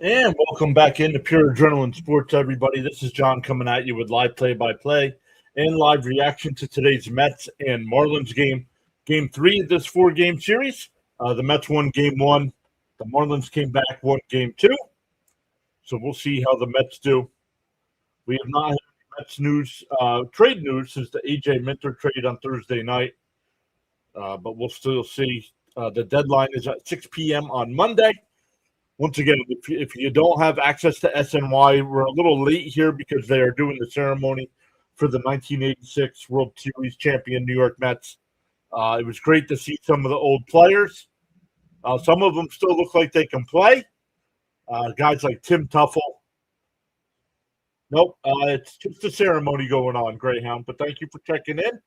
And welcome back into Pure Adrenaline Sports, everybody. This is John coming at you with live play-by-play and live reaction to today's Mets and Marlins game. Game 3 of this 4-game series. The Mets won Game 1. The Marlins came back, won Game 2. So we'll see how the Mets do. We have not had Mets news, trade news since the A.J. Minter trade on Thursday night. But we'll still see. The deadline is at 6 p.m. on Monday. Once again, if you don't have access to SNY, we're a little late here because they are doing the ceremony for the 1986 World Series champion New York Mets. It was great to see some of the old players. Some of them still look like they can play. Guys like Tim Tuffle. Nope, it's just a ceremony going on, Greyhound, but thank you for checking in.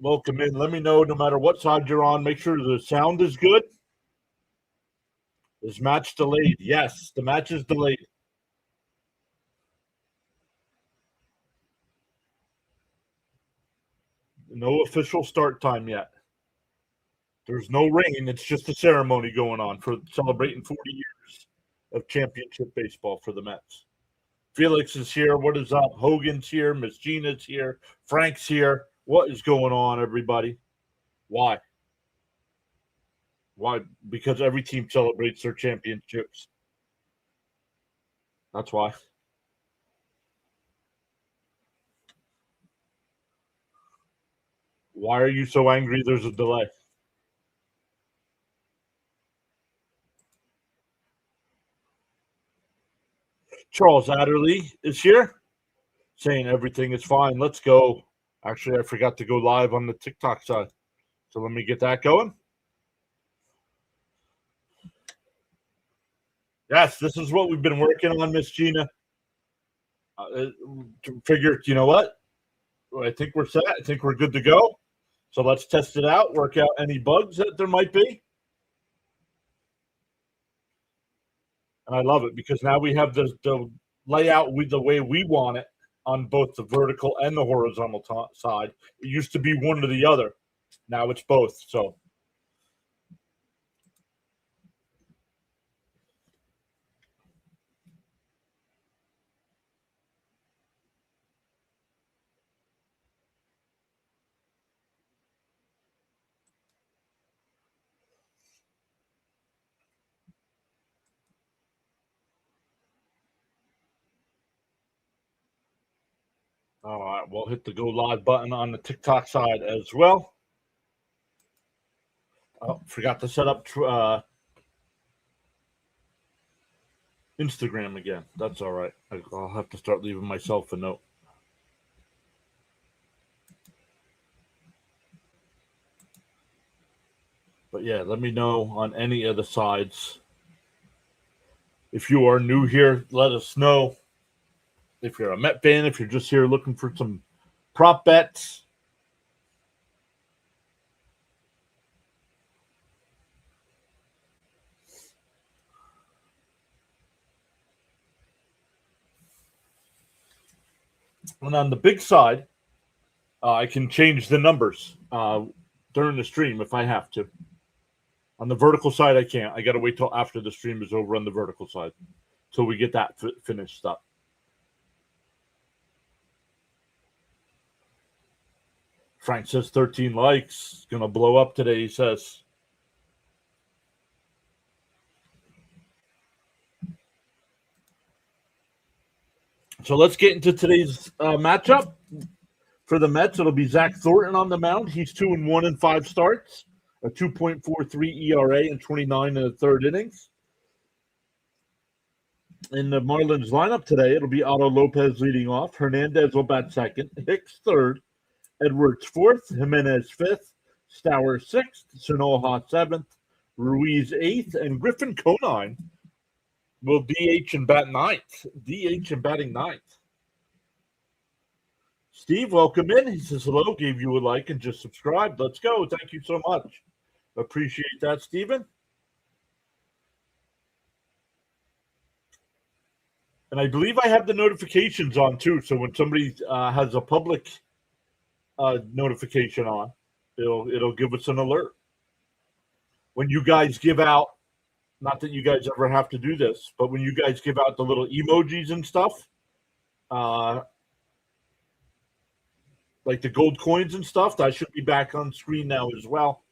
Welcome in. Let me know, no matter what side you're on, make sure the sound is good. Is match delayed? Yes, the match is delayed. No official start time yet. There's no rain. It's just a ceremony going on for celebrating 40 years of championship baseball for the Mets. Felix is here. What is up? Hogan's here. Miss Gina's here. Frank's here. What is going on, everybody? Why? Why? Because every team celebrates their championships. That's why. Why are you so angry there's a delay? Charles Adderley is here saying everything is fine. Let's go. Actually, I forgot to go live on the TikTok side. So let me get that going. Yes, this is what we've been working on, Miss Gina. Figured, you know what? I think we're set. I think we're good to go. So let's test it out, work out any bugs that there might be. And I love it because now we have the layout with the way we want it on both the vertical and the horizontal side. It used to be one or the other. Now it's both. So all right, we'll hit the go live button on the TikTok side as well. Oh, forgot to set up Instagram again. That's all right. I'll have to start leaving myself a note. But yeah, let me know on any of the sides. If you are new here, let us know. If you're a Met fan, if you're just here looking for some prop bets. And on the big side, I can change the numbers during the stream if I have to. On the vertical side, I can't. I got to wait till after the stream is over on the vertical side till we get that finished up. Frank says 13 likes. Going to blow up today, he says. So let's get into today's matchup. For the Mets, it'll be Zach Thornton on the mound. He's 2-1 in 5 starts, a 2.43 ERA and 29 in the third innings. In the Marlins lineup today, it'll be Otto Lopez leading off. Hernandez will bat second. Hicks third. Edwards fourth. Jimenez fifth. Stauer sixth. Sanoha seventh. Ruiz eighth. And Griffin Conine will DH and bat ninth. DH and batting ninth. Steve, welcome in. He says hello, gave you a like, and just subscribed. Let's go. Thank you so much. Appreciate that, Steven. And I believe I have the notifications on, too. So when somebody has a public notification on, it'll give us an alert. when you guys give out, not that you guys ever have to do this, but when you guys give out the little emojis and stuff, like the gold coins and stuff, that should be back on screen now as well.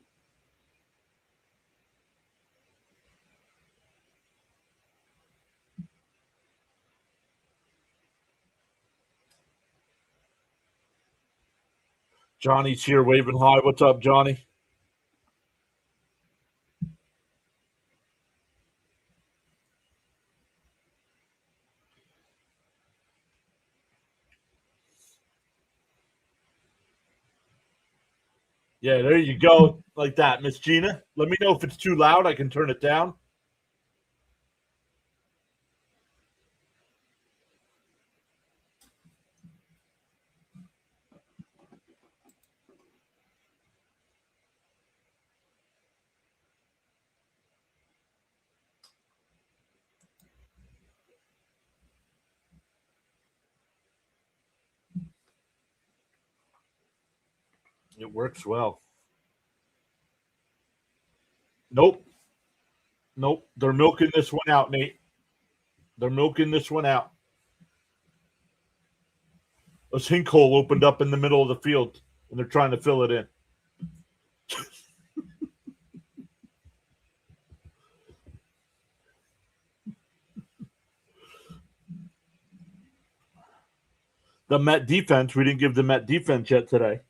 Johnny's here waving hi. What's up, Johnny? Yeah, there you go. Like that, Miss Gina. Let me know if it's too loud. I can turn it down. It works well. Nope. Nope. They're milking this one out, Nate. They're milking this one out. A sinkhole opened up in the middle of the field, and they're trying to fill it in. The Met defense, we didn't give the Met defense yet today.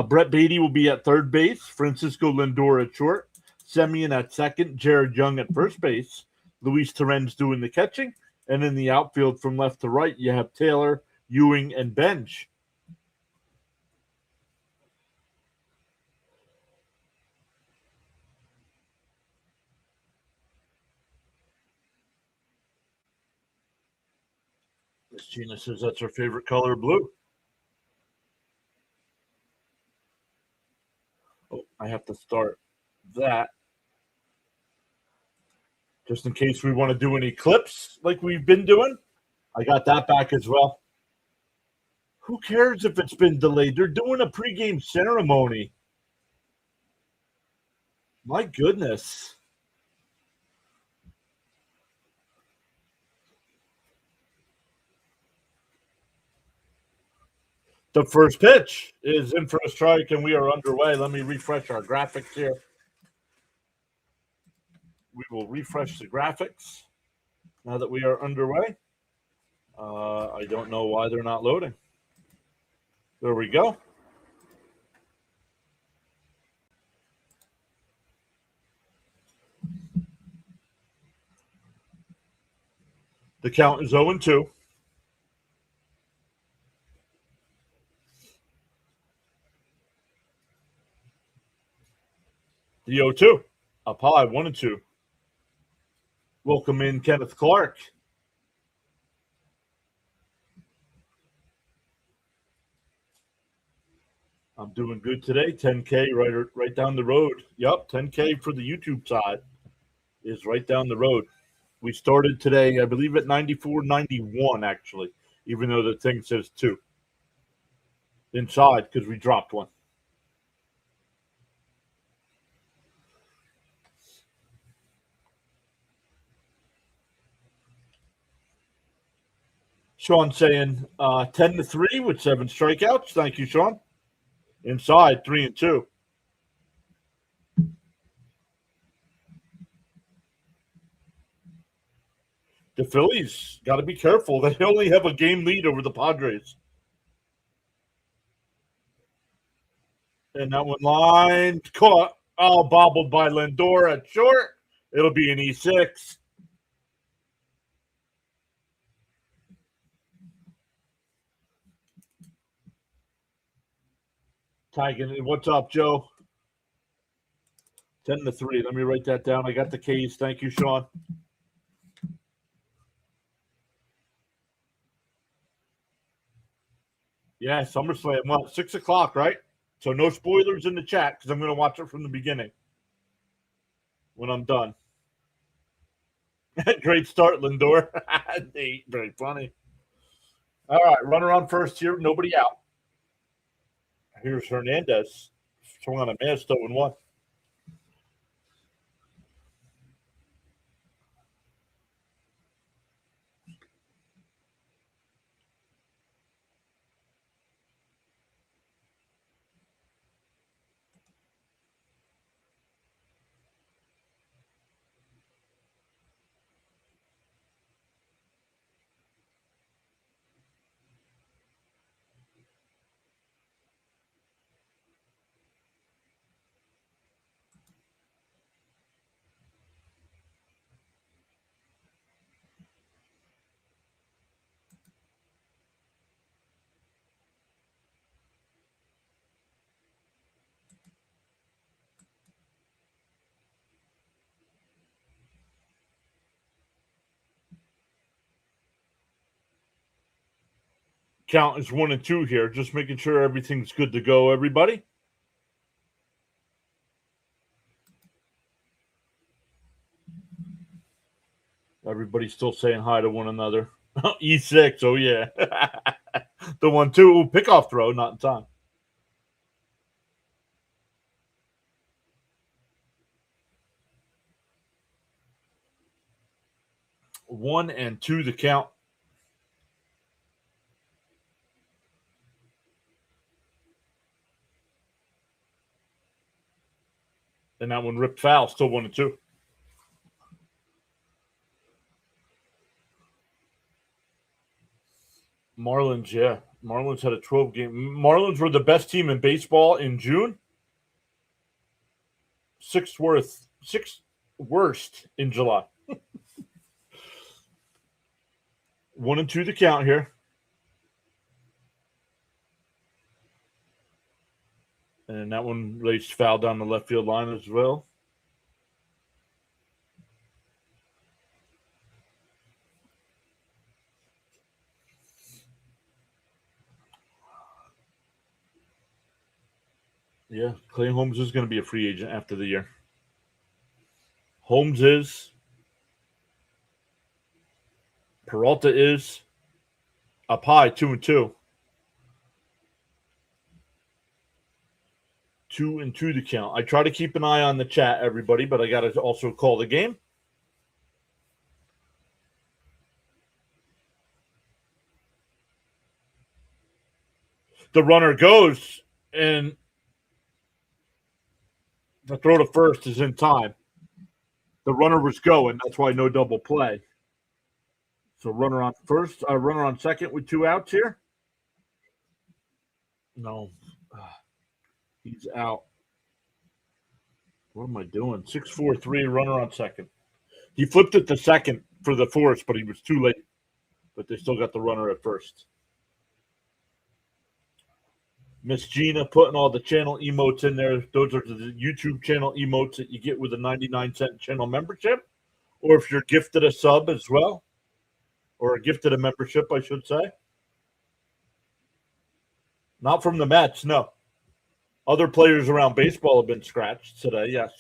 Brett Beatty will be at third base, Francisco Lindor at short, Semien at second, Jared Young at first base, Luis Torrens doing the catching, and in the outfield from left to right, you have Taylor, Ewing, and Bench. Miss Gina says that's her favorite color, blue. Oh, I have to start that just in case we want to do any clips like we've been doing. I got that back as well. Who cares if it's been delayed? They're doing a pregame ceremony. My goodness. The first pitch is in for a strike, and we are underway. Let me refresh our graphics here. We will refresh the graphics now that we are underway. I don't know why they're not loading. There we go. The count is 0-2. The 0-2. Up high, 1-2. Welcome in Kenneth Clark. I'm doing good today. 10K right down the road. Yep, 10K for the YouTube side is right down the road. We started today, I believe, at 94.91, actually, even though the thing says 2 inside because we dropped one. Sean saying 10-3 with 7 strikeouts. Thank you, Sean. Inside 3-2. The Phillies got to be careful. They only have a game lead over the Padres. And that one line caught. Oh, bobbled by Lindor at short. It'll be an E6. Tigan, what's up, Joe? 10-3. Let me write that down. I got the K's. Thank you, Sean. Yeah, SummerSlam. Well, 6 o'clock, right? So no spoilers in the chat because I'm going to watch it from the beginning when I'm done. Great start, Lindor. Very funny. All right, runner on first here. Nobody out. Here's Hernandez. Swung on a miss, 0-1. Count is 1-2 here. Just making sure everything's good to go, everybody. Everybody's still saying hi to one another. E6, oh yeah. The 1-2. Ooh, pickoff throw, not in time. 1-2 the count. And that one ripped foul, still 1-2. Marlins, yeah. Marlins had a 12 game. Marlins were the best team in baseball in June. Sixth worst in July. 1-2 the count here. And that one raced foul down the left field line as well. Yeah, Clay Holmes is going to be a free agent after the year. Holmes is. Peralta is. Up high, 2-2. 2-2 the count. I try to keep an eye on the chat, everybody, but I got to also call the game. The runner goes, and the throw to first is in time. The runner was going. That's why no double play. So runner on first, runner on second with 2 outs here. No, he's out. What am I doing? 6-4-3, runner on second. He flipped it to second for the force, but he was too late. But they still got the runner at first. Miss Gina putting all the channel emotes in there. Those are the YouTube channel emotes that you get with a 99-cent channel membership. Or if you're gifted a sub as well. Or gifted a membership, I should say. Not from the Mets, no. Other players around baseball have been scratched today, yes.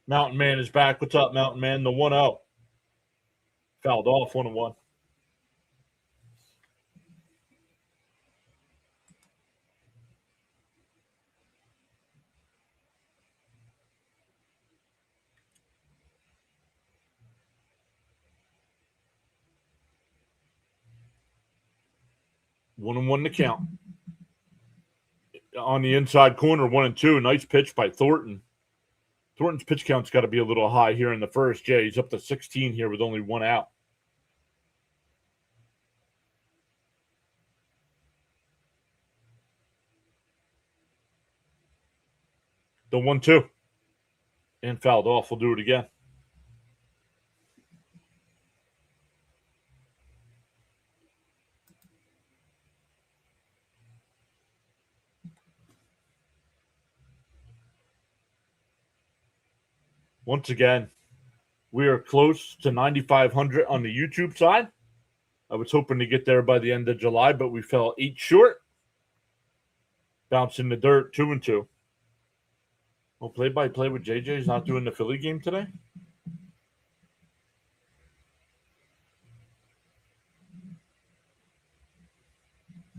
Mountain Man is back. What's up, Mountain Man? The 1-0. Fouled off, 1-1. One and one to count. On the inside corner, 1-2. Nice pitch by Thornton. Thornton's pitch count's got to be a little high here in the first. Yeah, he's up to 16 here with only 1 out. The 1-2. And fouled off. We'll do it again. Once again, we are close to 9,500 on the YouTube side. I was hoping to get there by the end of July, but we fell 8 short. Bounce in the dirt, 2-2. Well, play-by-play with JJ's not doing the Philly game today?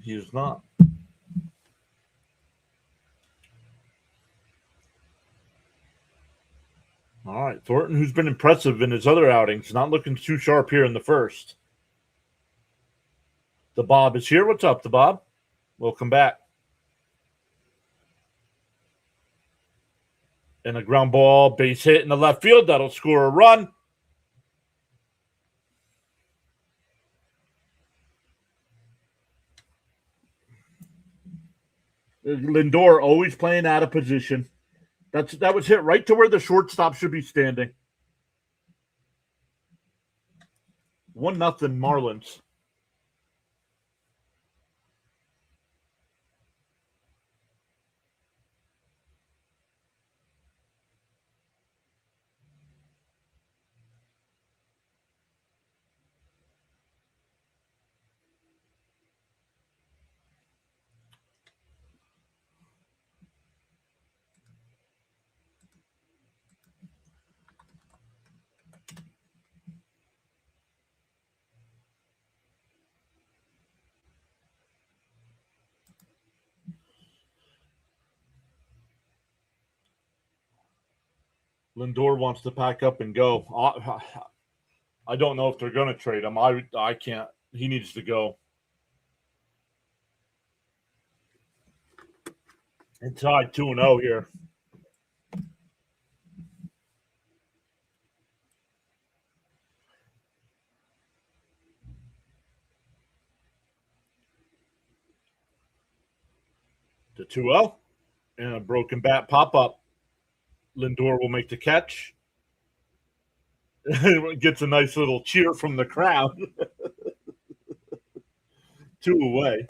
He is not. All right, Thornton, who's been impressive in his other outings, not looking too sharp here in the first. The Bob is here. What's up, the Bob? Welcome back. And a ground ball, base hit in the left field. That'll score a run. Lindor always playing out of position. That was hit right to where the shortstop should be standing. 1-0 Marlins. Lindor wants to pack up and go. I don't know if they're going to trade him. I can't. He needs to go. It's tied 2-0 here. The 2-0 and a broken bat pop up. Lindor will make the catch. Gets a nice little cheer from the crowd. 2 away.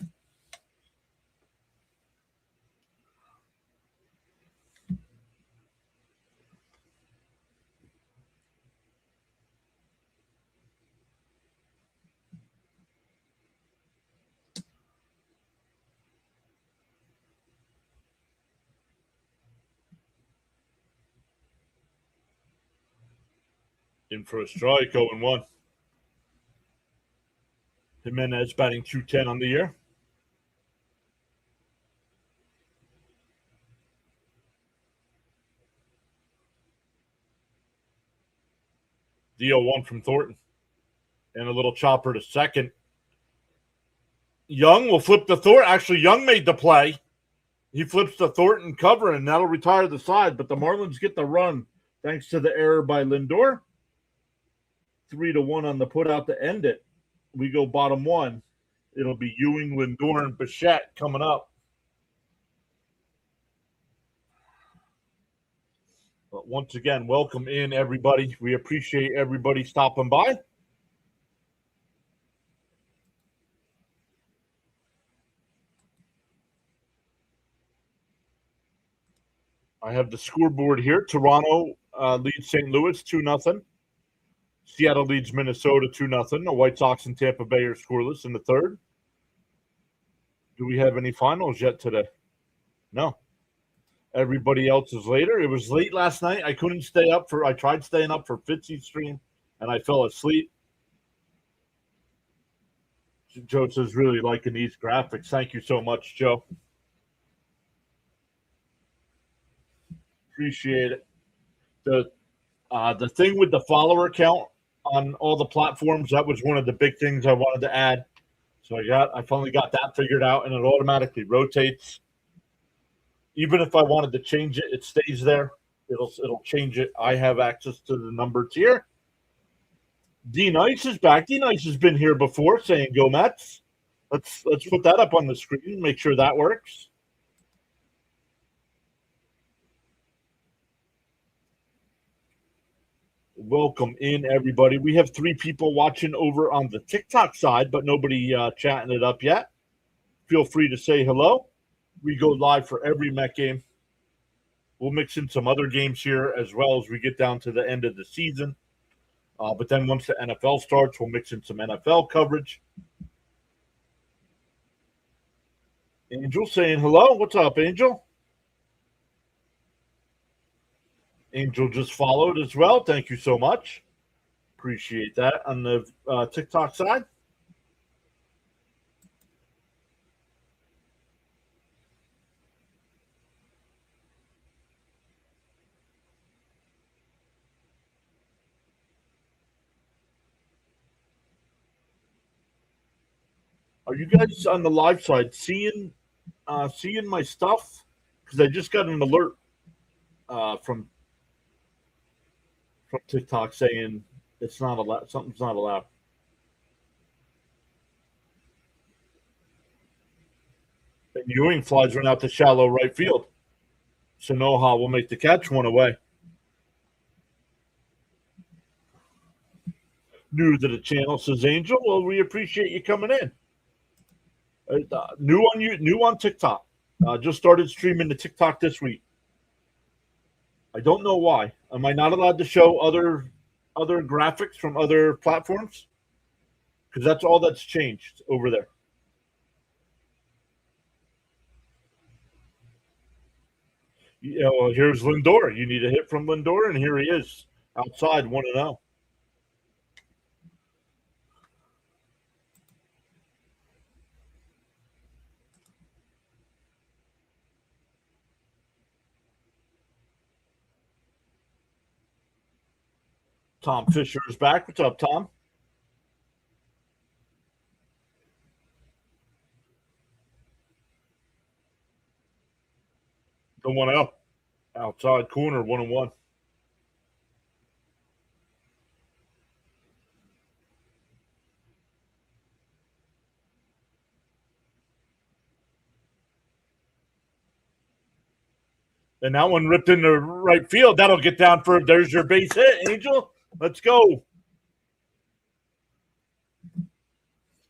In for a strike, 0-1. Jimenez batting .210 on the year. The 0-1 from Thornton. And a little chopper to second. Young will flip the Thornton. Actually, Young made the play. He flips the Thornton cover, and that'll retire the side. But the Marlins get the run thanks to the error by Lindor. 3-1 on the putout to end it. We go bottom one. It'll be Ewing, Lindor, and Bichette coming up. But once again, welcome in, everybody. We appreciate everybody stopping by. I have the scoreboard here. Toronto leads St. Louis 2-0. Seattle leads Minnesota 2-0. The White Sox and Tampa Bay are scoreless in the third. Do we have any finals yet today? No. Everybody else is later. It was late last night. I couldn't stay up I tried staying up for Fitzy's stream, and I fell asleep. Joe says, really liking these graphics. Thank you so much, Joe. Appreciate it. The thing with the follower count on all the platforms, that was one of the big things I wanted to add. So I finally got that figured out, and it automatically rotates. Even if I wanted to change it, it stays there. It'll change it. I have access to the numbers here. D Nice is back. D Nice has been here before, saying "Go Mets." Let's put that up on the screen. Make sure that works. Welcome in, everybody. We have 3 people watching over on the TikTok side, but nobody chatting it up yet. Feel free to say hello. We go live for every Met game. We'll mix in some other games here as well as we get down to the end of the season. But then once the NFL starts, we'll mix in some NFL coverage. Angel saying hello. What's up, Angel? Angel just followed as well. Thank you so much. Appreciate that on the TikTok side. Are you guys on the live side seeing my stuff? Because I just got an alert from TikTok saying it's not allowed. Something's not allowed. And Ewing flies one out to shallow right field. Sonoha will make the catch, 1 away. New to the channel, says Angel. Well, we appreciate you coming in. New on TikTok. Just started streaming the TikTok this week. I don't know why. Am I not allowed to show other graphics from other platforms? Because that's all that's changed over there. Here's Lindor. You need a hit from Lindor, and here he is outside 1-0. Tom Fisher is back. What's up, Tom? The 1-0. Outside corner, 1-1. And that one ripped into right field. That'll get down for there's your base hit, Angel. Let's go.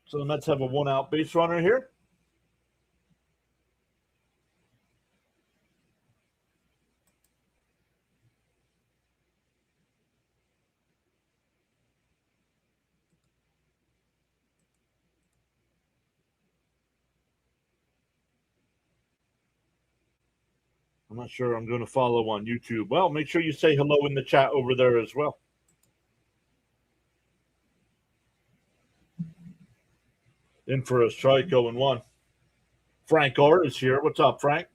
So the Mets have a 1-out base runner here. I'm not sure I'm going to follow on YouTube. Well, make sure you say hello in the chat over there as well. In for a strike, 0-1. Frank R is here. What's up, Frank?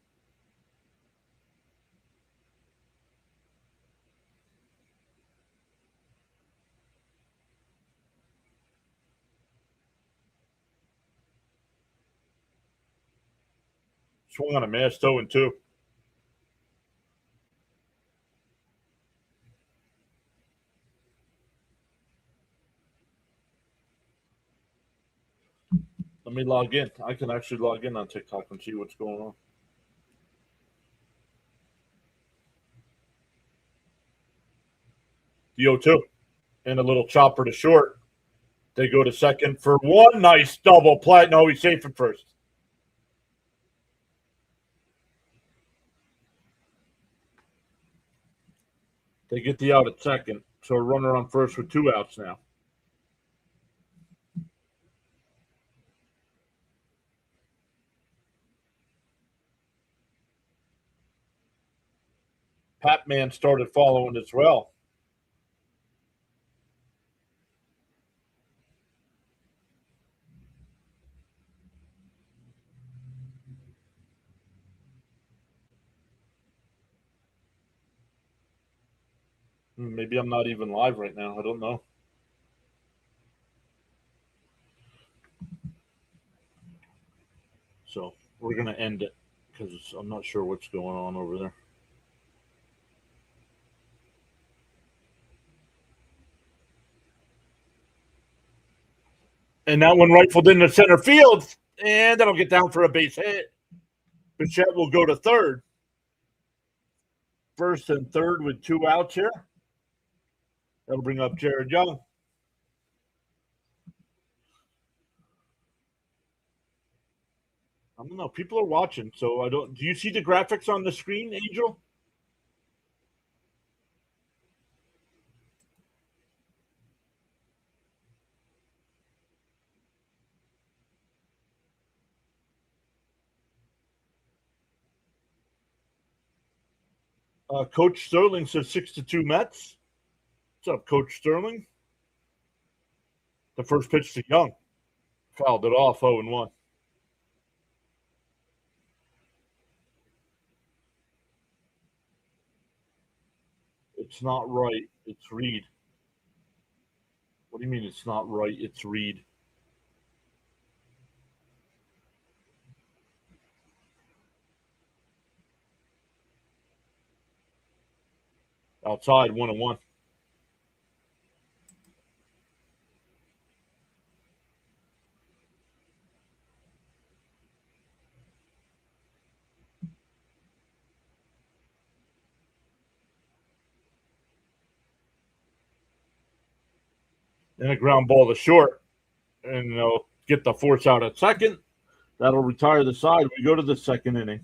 Swung on a mass 0-2. Let me log in. I can actually log in on TikTok and see what's going on. The 0-2. And a little chopper to short. They go to second for one. Nice double play. No, he's safe at first. They get the out at second. So a runner on first with 2 outs now. Patman started following as well. Maybe I'm not even live right now. I don't know. So we're going to end it because I'm not sure what's going on over there. And that one rifled into center field, and that'll get down for a base hit. Bichette will go to third. First and third with 2 outs here. That'll bring up Jared Young. I don't know. People are watching, so I don't. Do you see the graphics on the screen, Angel? Coach Sterling says 6-2 Mets. What's up, Coach Sterling? The first pitch to Young. Fouled it off, 0-1. It's not right. It's Reed. What do you mean it's not right? It's Reed. Outside, 1-1. And a ground ball to short. And they'll get the force out at second. That'll retire the side. We go to the second inning.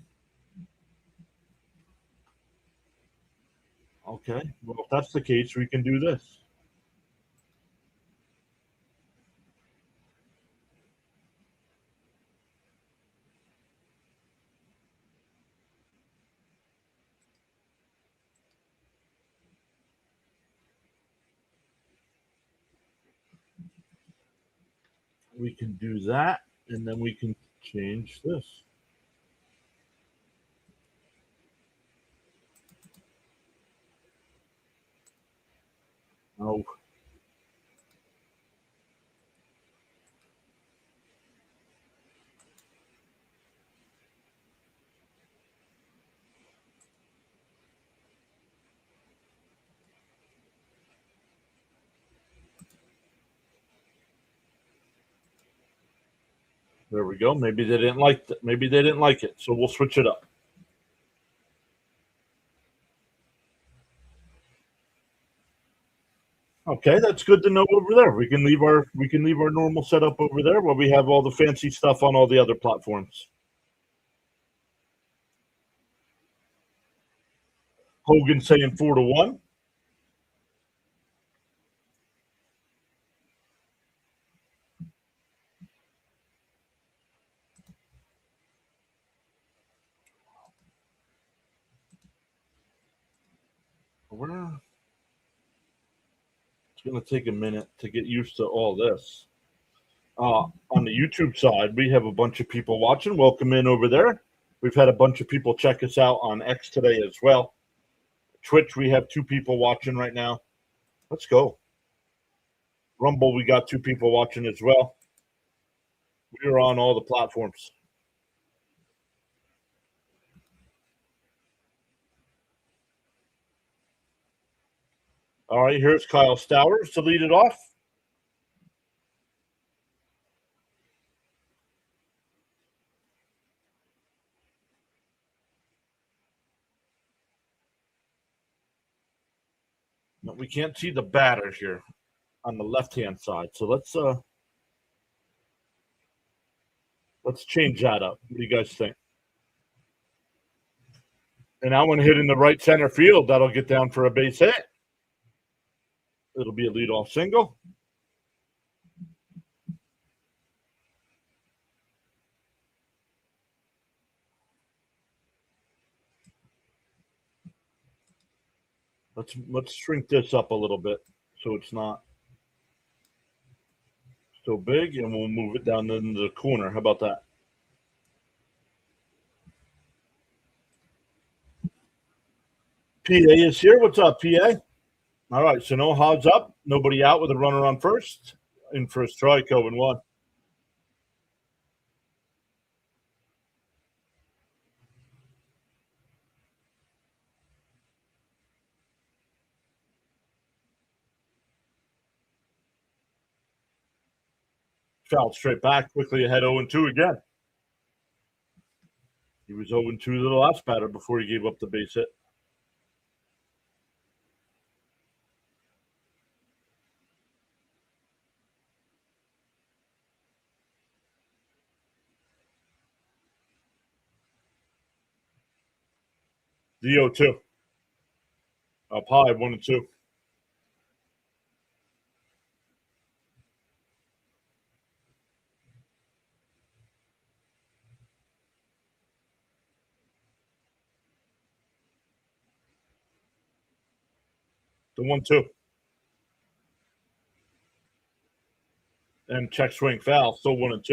Okay. Well, if that's the case, we can do this. We can do that, and then we can change this. Oh, There we go. Maybe they didn't like that. Maybe they didn't like it, so we'll switch it up. Okay, that's good to know over there. We can leave our normal setup over there while we have all the fancy stuff on all the other platforms. Hogan saying 4-1. It's going to take a minute to get used to all this. On the YouTube side, we have a bunch of people watching. Welcome in over there. We've had a bunch of people check us out on X today as well. Twitch, we have 2 people watching right now. Let's go. Rumble, we got 2 people watching as well. We are on all the platforms. All right, here's Kyle Stowers to lead it off. No, we can't see the batter here on the left-hand side, so let's change that up. What do you guys think? And that one hit in the right center field. That'll get down for a base hit. It'll be a leadoff single. Let's shrink this up a little bit so it's not so big, and we'll move it down into the corner. How about that? PA is here. What's up, PA? All right, so no Hobbs up, nobody out with a runner on first. In for a strike, 0-1. Fouled straight back, quickly ahead 0-2 again. He was 0-2 to the last batter before he gave up the base hit. The 0-2. Up high, 1-2. The 1-2. And check swing foul, still 1-2.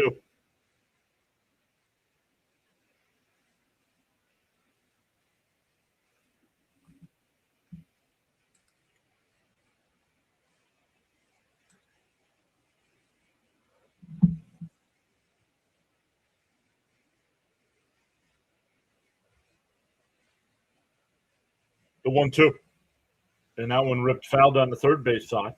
The 1-2. And that one ripped foul down the third base side.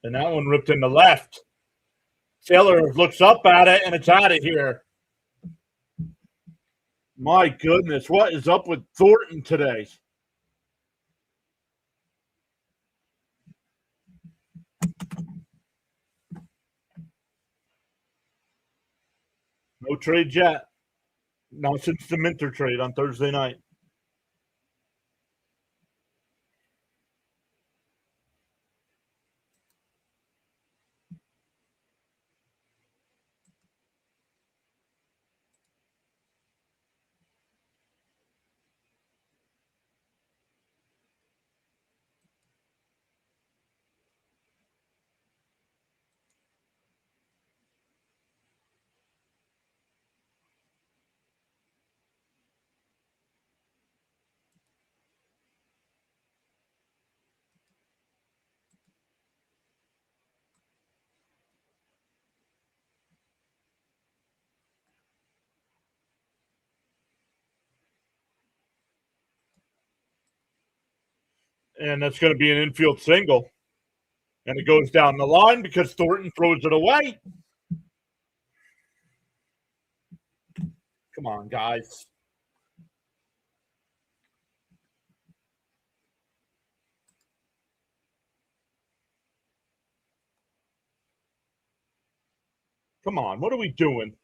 And that one ripped in the left. Taylor looks up at it, and it's out of here. My goodness, what is up with Thornton today? No trade yet. Not since the Minter trade on Thursday night. And that's going to be an infield single. And it goes down the line because Thornton throws it away. Come on, guys. Come on. What are we doing?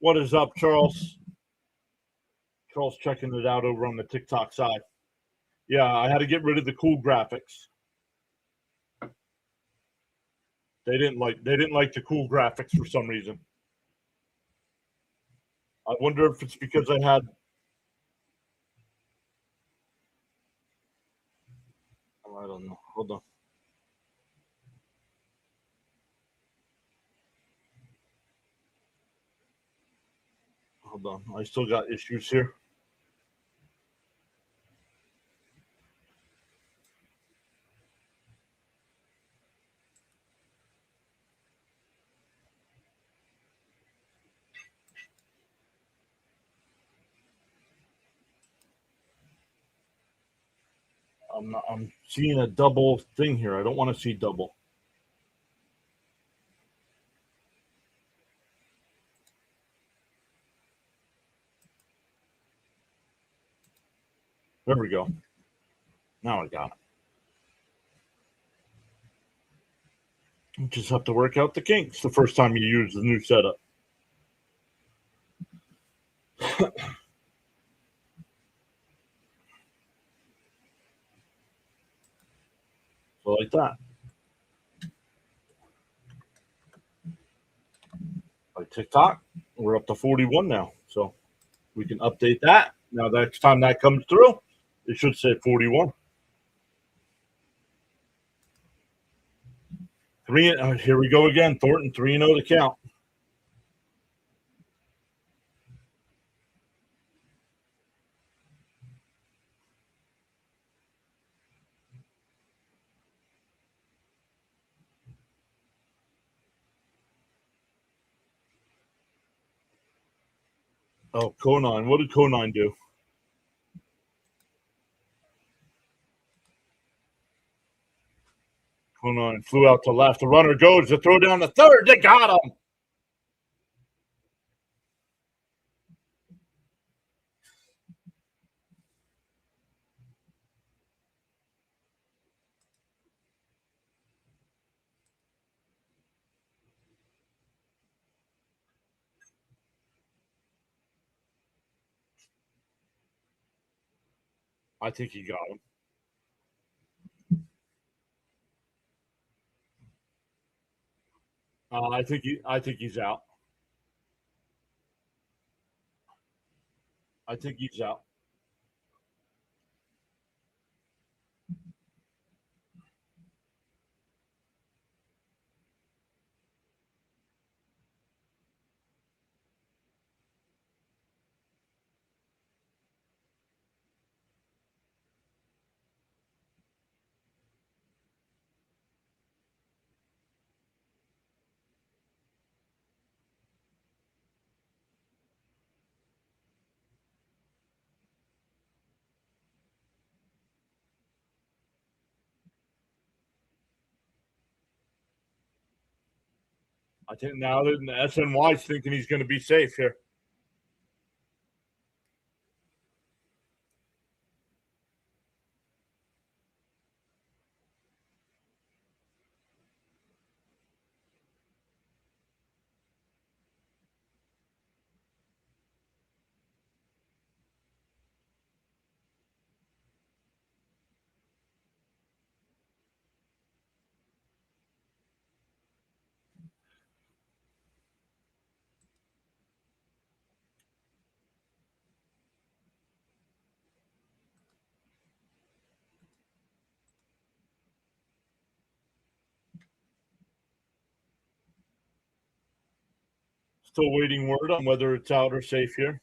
What is up, Charles? Charles checking it out over on the TikTok side. Yeah, I had to get rid of the cool graphics. They didn't like the cool graphics for some reason. I wonder if it's because I had. I don't know. Hold on. Hold on. I still got issues here. I'm seeing a double thing here. I don't want to see double. There we go. Now I got it. You just have to work out the kinks the first time you use the new setup. So like that. Like TikTok, we're up to 41 now. So we can update that. Now, next time that comes through, it should say 41. Here we go again. Thornton 3-0 to count. Oh, Conine. What did Conine do? Conine flew out to left. The runner goes to throw down the third. They got him. I think he got him. I think he's out. I think he's out. I think now that the SNY's thinking he's going to be safe here. Still waiting word on whether it's out or safe here.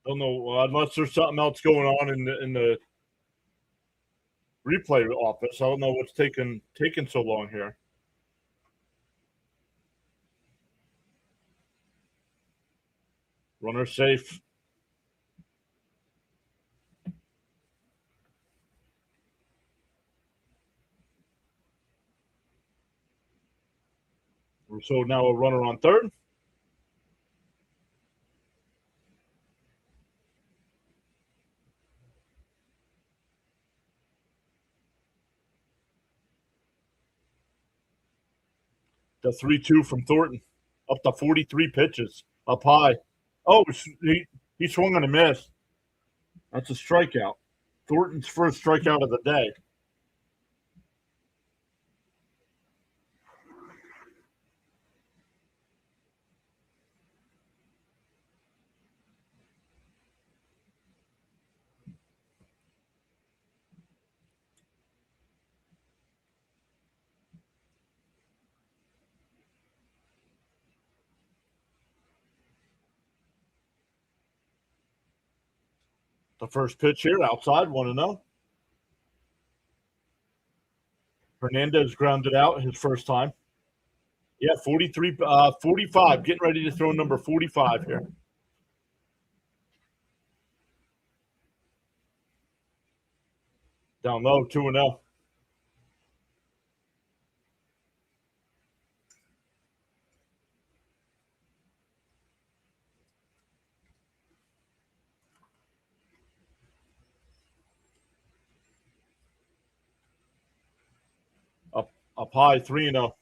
Don't know unless there's something else going on in the replay office. I don't know what's taking so long here. Runner safe. So now a runner on third. The 3-2 from Thornton. Up to 43 pitches. Up high. Oh, he swung on a miss. That's a strikeout. Thornton's first strikeout of the day. The first pitch here outside, 1-0. Hernandez grounded out his first time. Yeah, 45. Getting ready to throw number 45 here. Down low, 2-0. Up high, 3-0.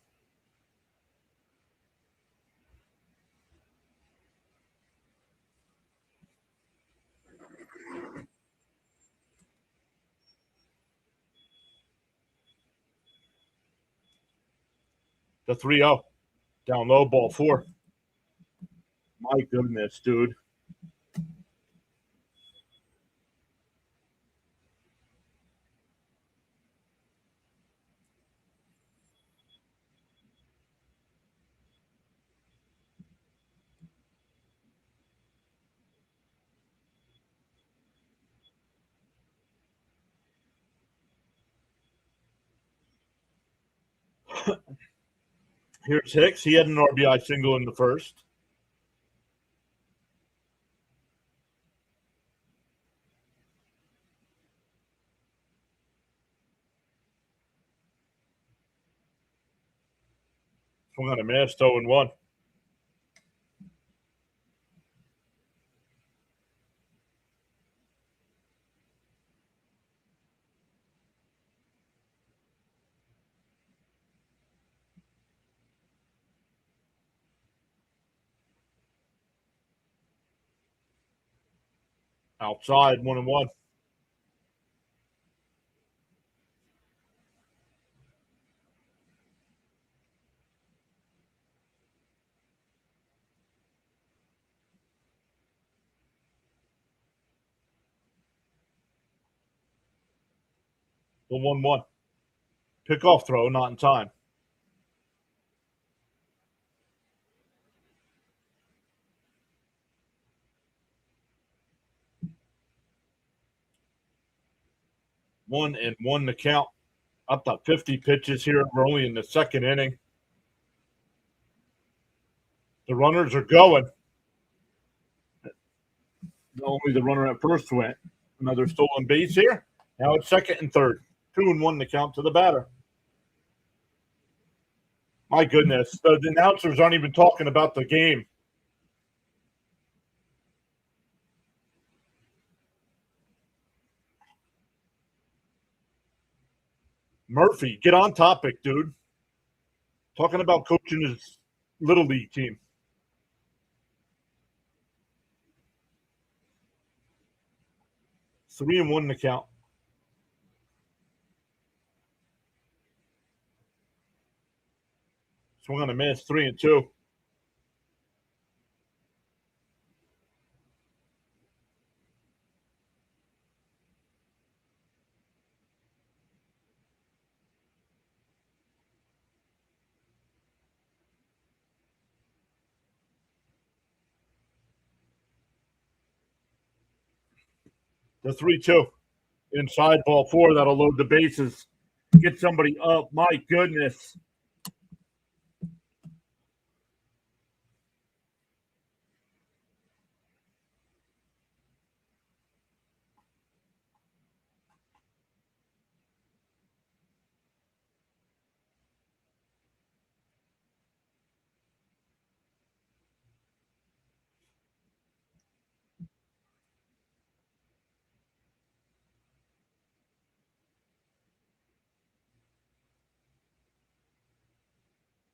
The 3-0. Down low, ball 4. My goodness, dude. Here's Hicks. He had an RBI single in the first. Swung on a miss, 0-1. Outside, 1-1. 1-1. Pick-off throw, not in time. One and one to count. Up to 50 pitches here. We're only in the second inning. The runners are going. Only the runner at first went. Another stolen base here. Now it's second and third. 2-1 to count to the batter. My goodness. The announcers aren't even talking about the game. Murphy, get on topic, dude. Talking about coaching his little league team. 3-1 to count. Swung on a miss, 3-2. The 3-2. Inside ball 4. That'll load the bases. Get somebody up. My goodness.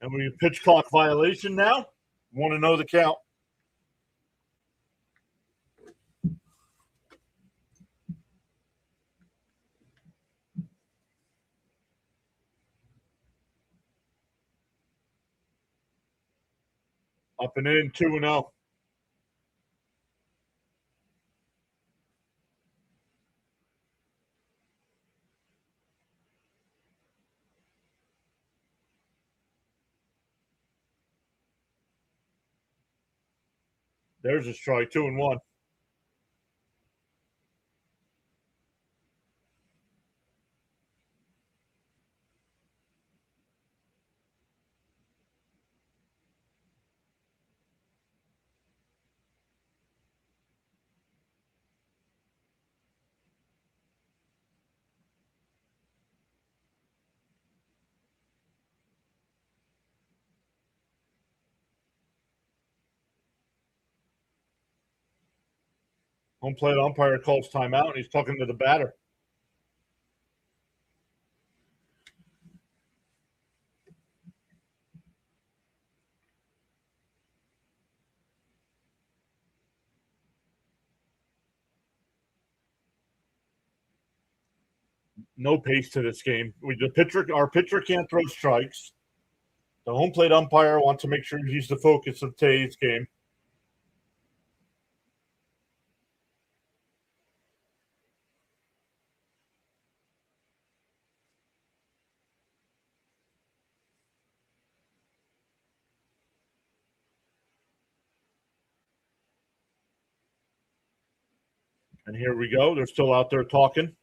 And we pitch clock violation now. Want to know the count. Up and in, 2-0. There's a strike, 2-1. Home plate umpire calls timeout, and he's talking to the batter. No pace to this game. Our pitcher can't throw strikes. The home plate umpire wants to make sure he's the focus of today's game. And here we go. They're still out there talking.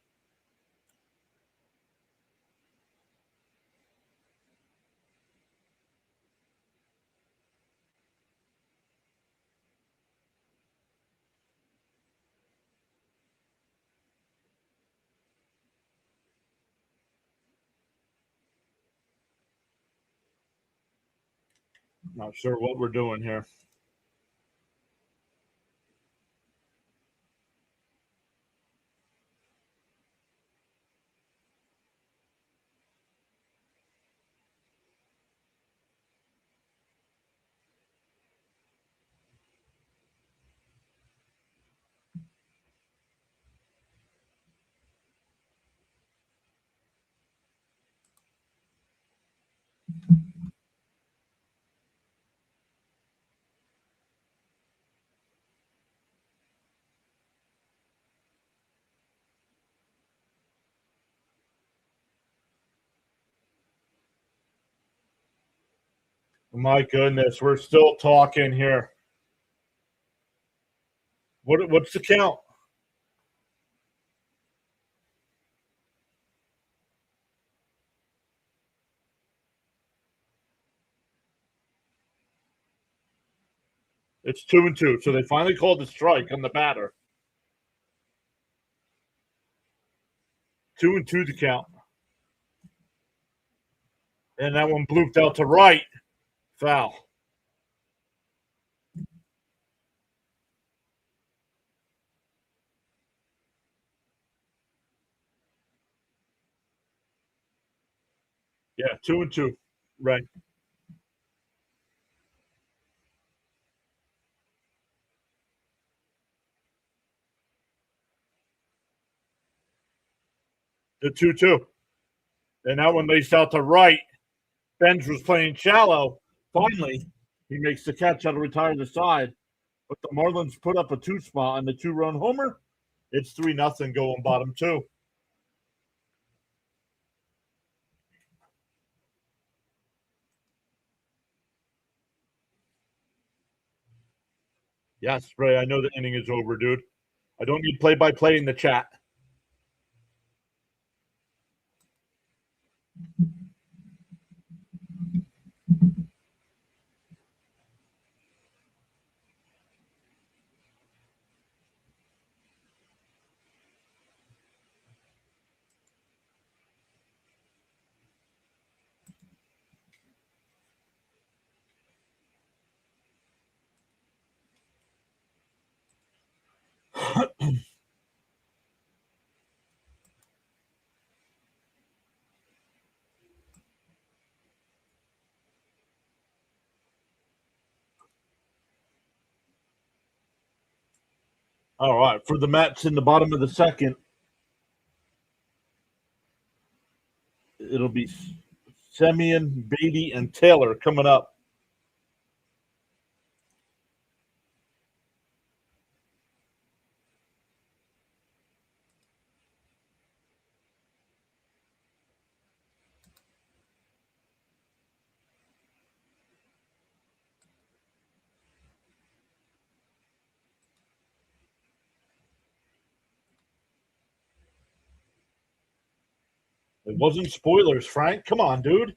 Not sure what we're doing here. My goodness, we're still talking here. What's the count? It's 2-2. So they finally called the strike on the batter. 2-2 to count. And that one blooped out to right. Foul. Yeah, 2-2. Right. The 2-2. And that one laced out to right. Benz was playing shallow. Finally, he makes the catch out to retire the side, but the Marlins put up a 2 spot on the 2-run homer. It's 3-0 going bottom 2. Yes, Ray, I know the inning is over, dude. I don't need play-by-play in the chat. All right, for the Mets in the bottom of the second, it'll be Semien, Beatty, and Taylor coming up. It wasn't spoilers, Frank. Come on, dude.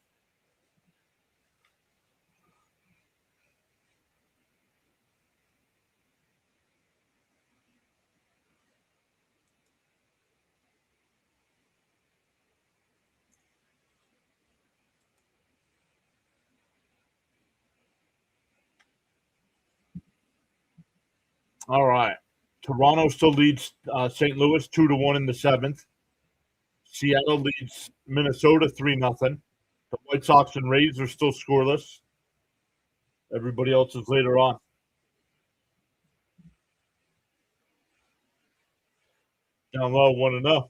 All right. Toronto still leads St. Louis 2-1 in the seventh. Seattle leads Minnesota 3-0. The White Sox and Rays are still scoreless. Everybody else is later on. Down low, 1-0.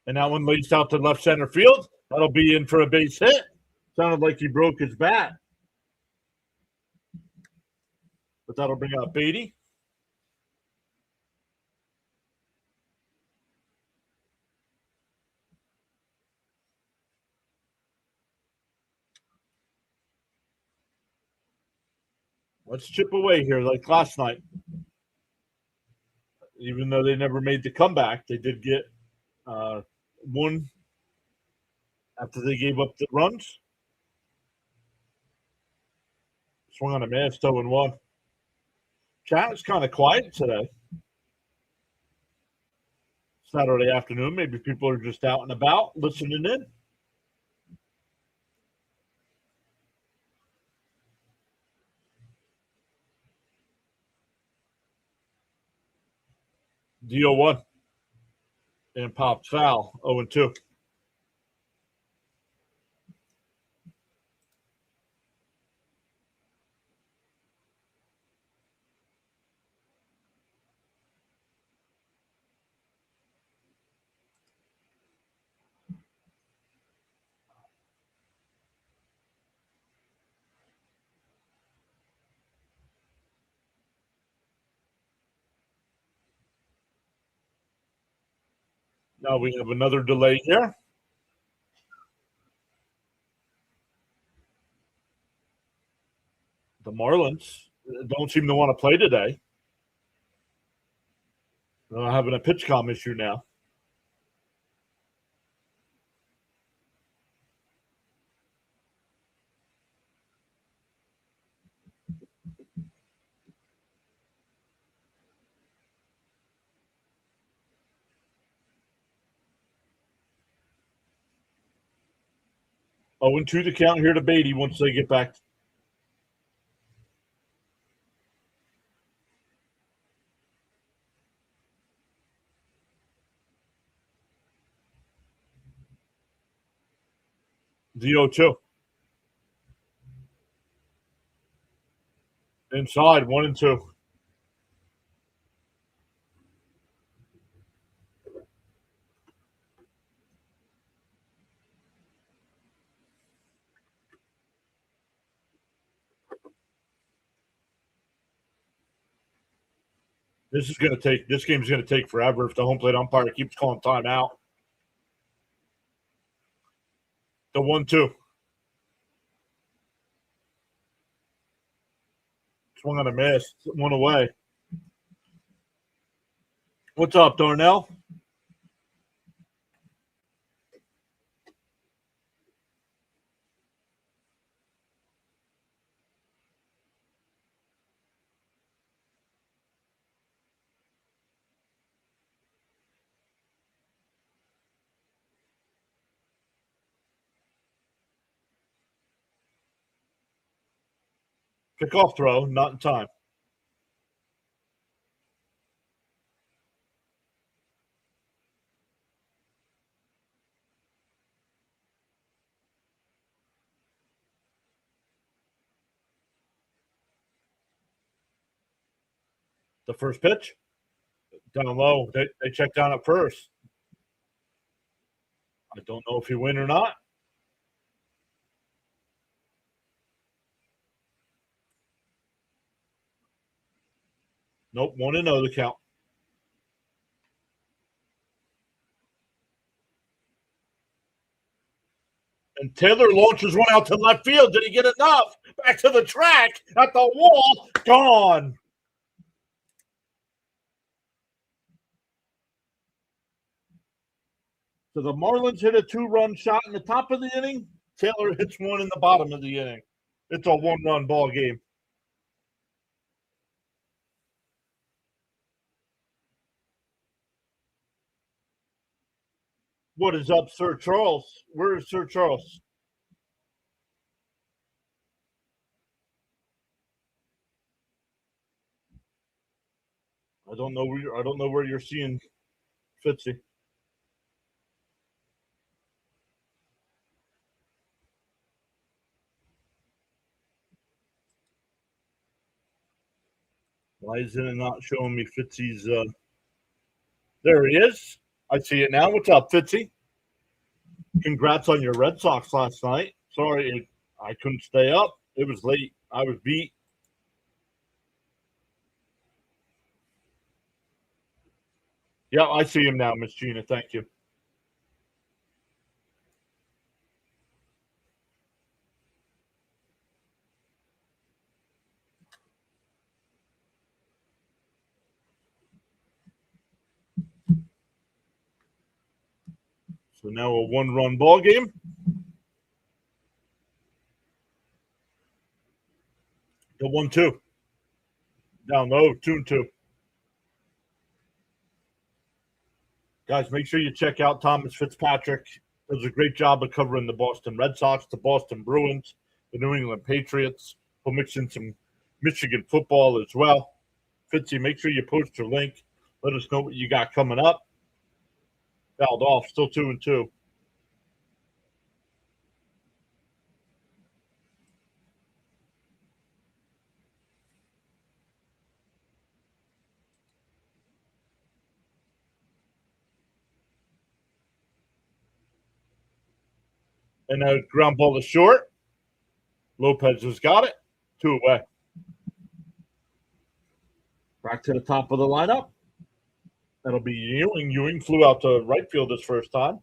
And that one leads out to left center field. That'll be in for a base hit. Sounded like he broke his bat. But that'll bring out Beatty. Let's chip away here like last night. Even though they never made the comeback, they did get one after they gave up the runs. Swung on a miss, 0-1. Chat is kind of quiet today. Saturday afternoon. Maybe people are just out and about listening in. DO1 and popped foul, 0-2. Now we have another delay here. The Marlins don't seem to want to play today. They're having a pitch comm issue now. Oh, and 2 the count here to Beatty once they get back. The 0-2. Inside, 1-2. This game's gonna take forever if the home plate umpire keeps calling timeout. The 1-2. Swung on a miss. One away. What's up, Darnell? Kickoff throw, not in time. The first pitch, down low. They check down at first. I don't know if he win or not. Nope, 1-0 the count. And Taylor launches one out to left field. Did he get enough? Back to the track at the wall. Gone. So the Marlins hit a 2-run shot in the top of the inning. Taylor hits one in the bottom of the inning. It's a 1-run ball game. What is up, Sir Charles? Where is Sir Charles? I don't know where you're seeing Fitzy. Why isn't it not showing me Fitzy's? There he is. I see it now. What's up, Fitzy? Congrats on your Red Sox last night. Sorry, I couldn't stay up. It was late. I was beat. Yeah, I see him now, Miss Gina. Thank you. So now a 1-run ball game. The 1-2. Down low, 2-2. Guys, make sure you check out Thomas Fitzpatrick. Does a great job of covering the Boston Red Sox, the Boston Bruins, the New England Patriots. He'll mix in some Michigan football as well. Fitzy, make sure you post your link. Let us know what you got coming up. Fouled off, still 2-2. And a ground ball is short. Lopez has got it. 2 away. Back to the top of the lineup. That'll be Ewing. Ewing flew out to right field his first time.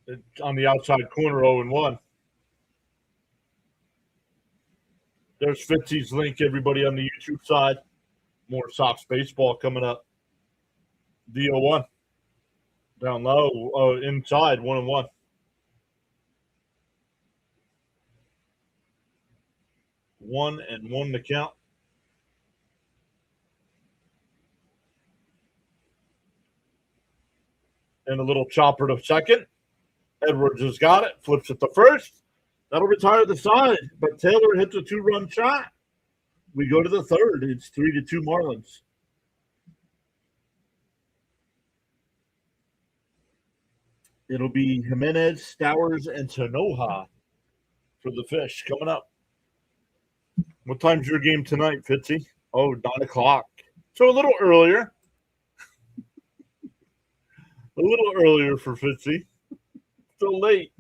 It's on the outside corner, 0-1. There's Fitzy's link, everybody on the YouTube side. More Sox baseball coming up. The 0-1. Down low, inside, 1-1. 1-1 to count. And a little chopper to second. Edwards has got it. Flips it to first. That'll retire the side. But Taylor hits a 2-run shot. We go to the third. It's 3-2 Marlins. It'll be Jimenez, Stowers, and Sanoha for the Fish coming up. What time's your game tonight, Fitzy? Oh, 9 o'clock. So a little earlier. A little earlier for Fitzy. Still late.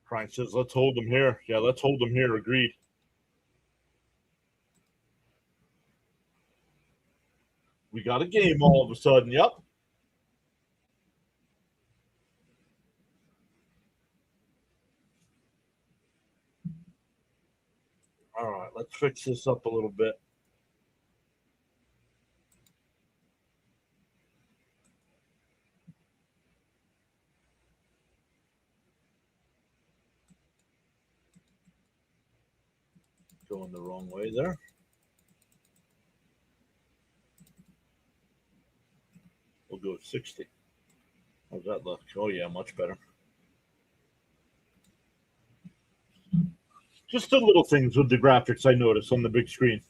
Frank says, let's hold them here. Yeah, let's hold them here. Agreed. We got a game all of a sudden. Yep. All right, let's fix this up a little bit. Going the wrong way there. We'll go 60. How's that look? Oh, yeah, much better. Just the little things with the graphics I noticed on the big screen.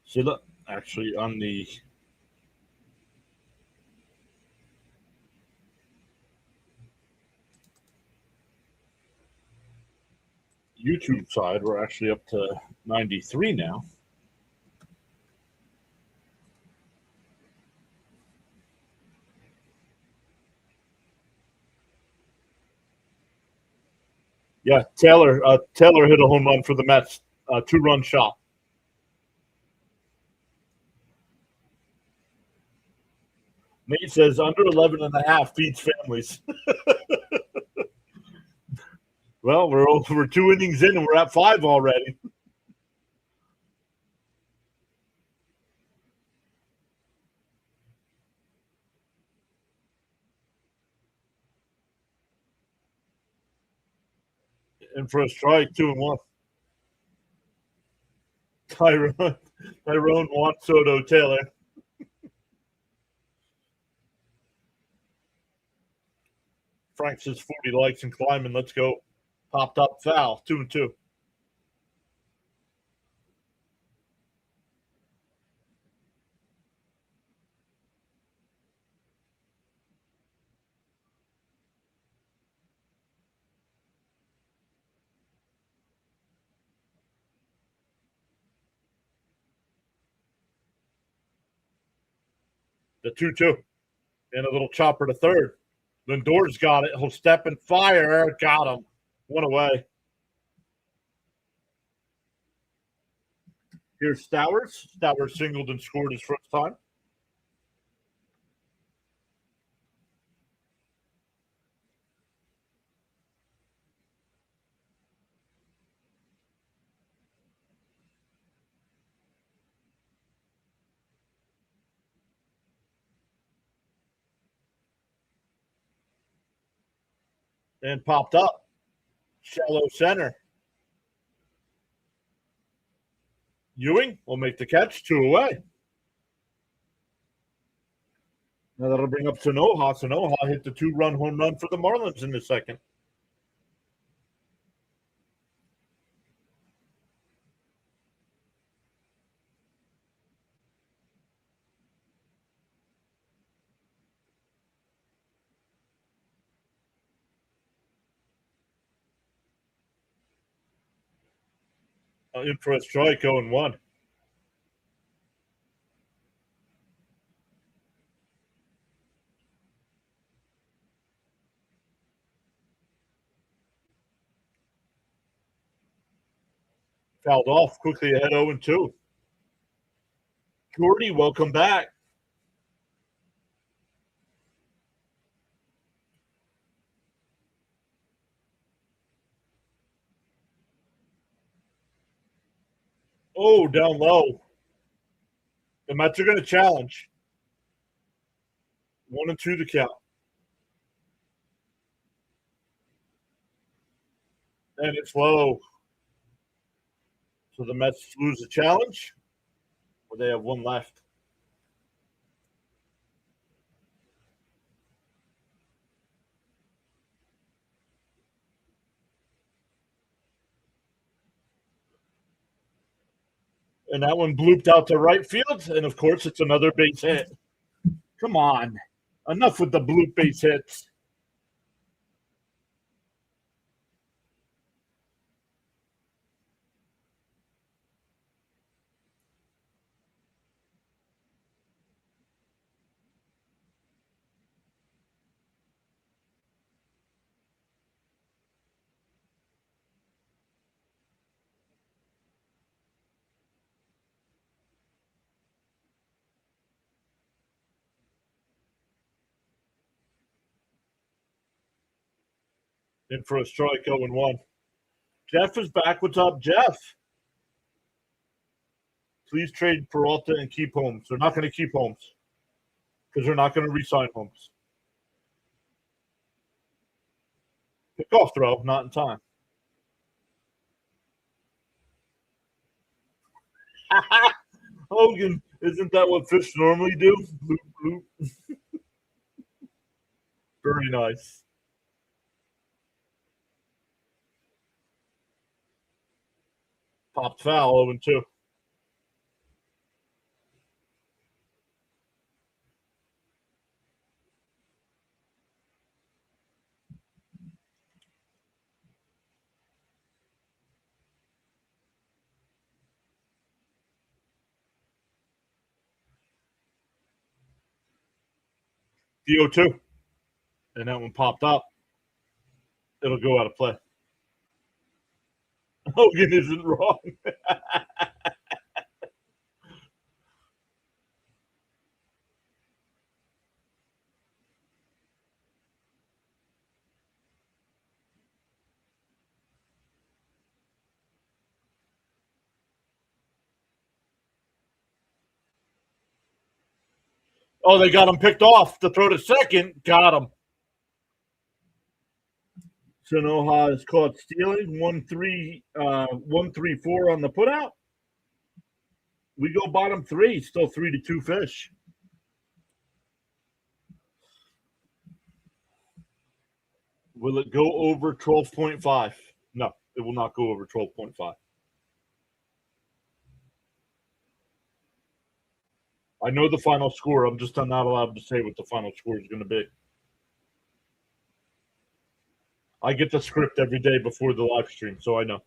See, look, actually on the YouTube side, we're actually up to 93 now. Yeah, Taylor hit a home run for the Mets, 2-run shot. Nate says under 11 and a half feeds families. Well, we're 2 innings in and we're at 5 already. And for a strike, 2-1. Tyrone wants Soto Taylor. Frank says 40 likes and climbing. Let's go. Popped up foul. 2-2. The 2-2. And a little chopper to third. Lindor's got it. He'll step and fire. Got him. 1 away. Here's Stowers. Stowers singled and scored his first time. And popped up. Shallow center. Ewing will make the catch. 2 away. Now that'll bring up Sanoha. Sanoha hit the 2-run home run for the Marlins in the second. In for a strike, 0-1. Fouled off quickly ahead 0-2. Jordy, welcome back. Oh, down low. The Mets are going to challenge. 1-2 the count. And it's low. So the Mets lose the challenge. Or they have one left. And that one blooped out to right field. And, of course, it's another base hit. Come on. Enough with the bloop base hits. In for a strike, 0-1. Jeff is back. What's up, Jeff? Please trade Peralta and keep Holmes. They're not going to keep Holmes because they're not going to re-sign Holmes. Pick-off throw, not in time. Hogan, isn't that what fish normally do? Bloop, bloop. Very nice. Popped foul, 0-2. The 0-2. And that one popped up. It'll go out of play. Hogan isn't wrong. Oh, they got him picked off to throw to second. Got him. Sanoha is caught stealing. 1-3, 1-3-4 on the putout. We go bottom three. Still 3-2 fish. Will it go over 12.5? No, it will not go over 12.5. I know the final score. I'm just not allowed to say what the final score is going to be. I get the script every day before the live stream, so I know.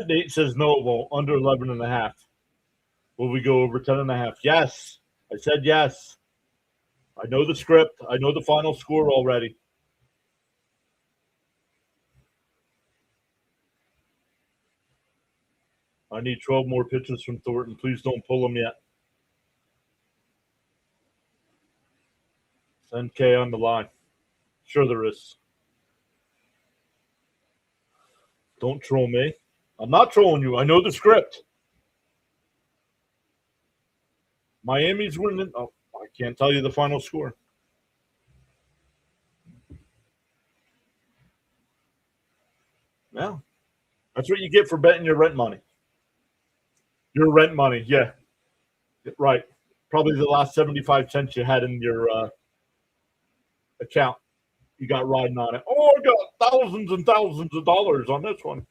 Nate says no, it won't. Under 11.5. Will we go over 10.5? Yes. I said yes. I know the script. I know the final score already. I need 12 more pitches from Thornton. Please don't pull him yet. Send K on the line. Sure there is. Don't troll me. I'm not trolling you. I know the script. Miami's winning. Oh, I can't tell you the final score. Yeah. That's what you get for betting your rent money. Your rent money, yeah. Right. Probably the last 75 cents you had in your account. You got riding on it. Oh, I got thousands and thousands of dollars on this one.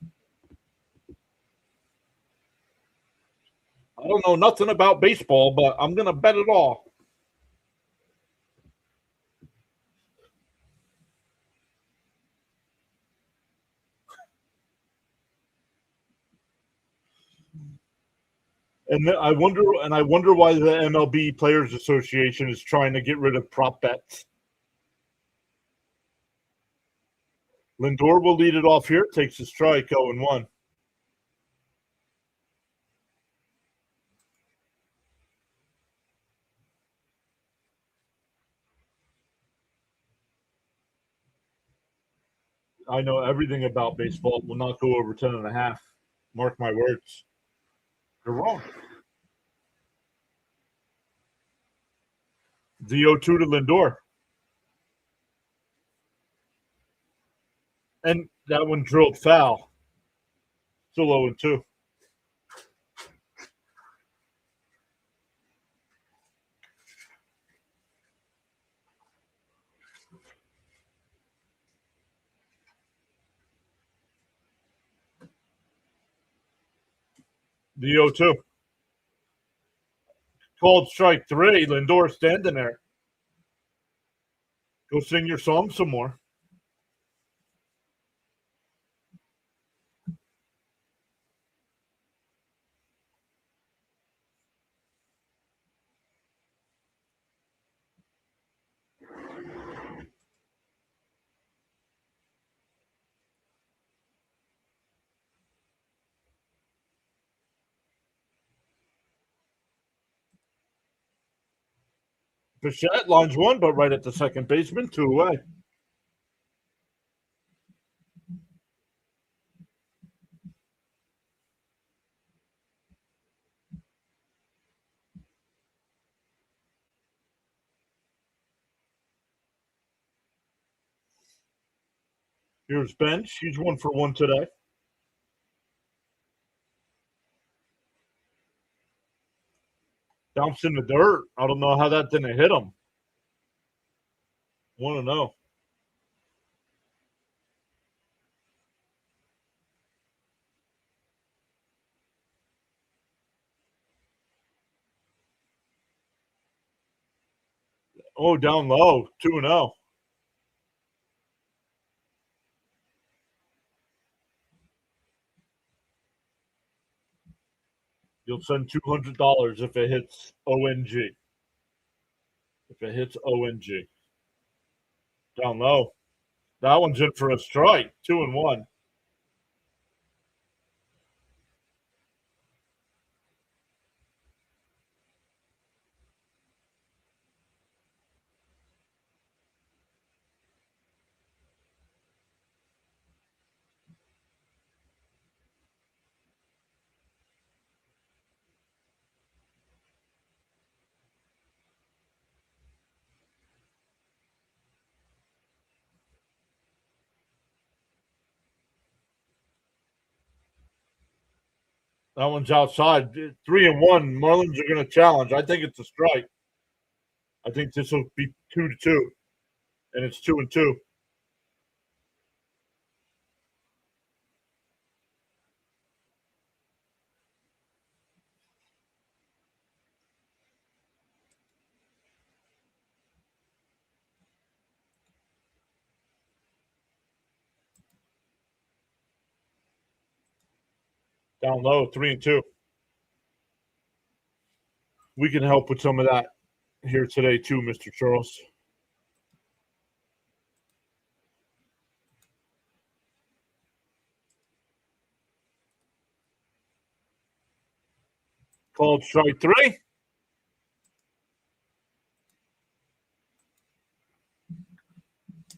I don't know nothing about baseball, but I'm going to bet it all. And I wonder why the MLB Players Association is trying to get rid of prop bets. Lindor will lead it off here. Takes a strike, 0-1. I know everything about baseball. Will not go over 10.5. Mark my words. You're wrong. The 0-2 to Lindor. And that one drilled foul. Still 0-2. The 0-2. Called strike 3. Lindor standing there. Go sing your song some more. Bichette lines one, but right at the second baseman, 2 away. Here's Bench. He's 1 for 1 today. Bounced in the dirt. I don't know how that didn't hit him. Want to know. Oh, down low. 2-0. You'll send $200 if it hits ONG. If it hits ONG. Down low. That one's in for a strike. 2-1. That one's outside. 3-1. Marlins are going to challenge. I think it's a strike. I think this will be 2-2. And it's 2-2. Down low, 3-2. We can help with some of that here today too, Mr. Charles. Called strike 3.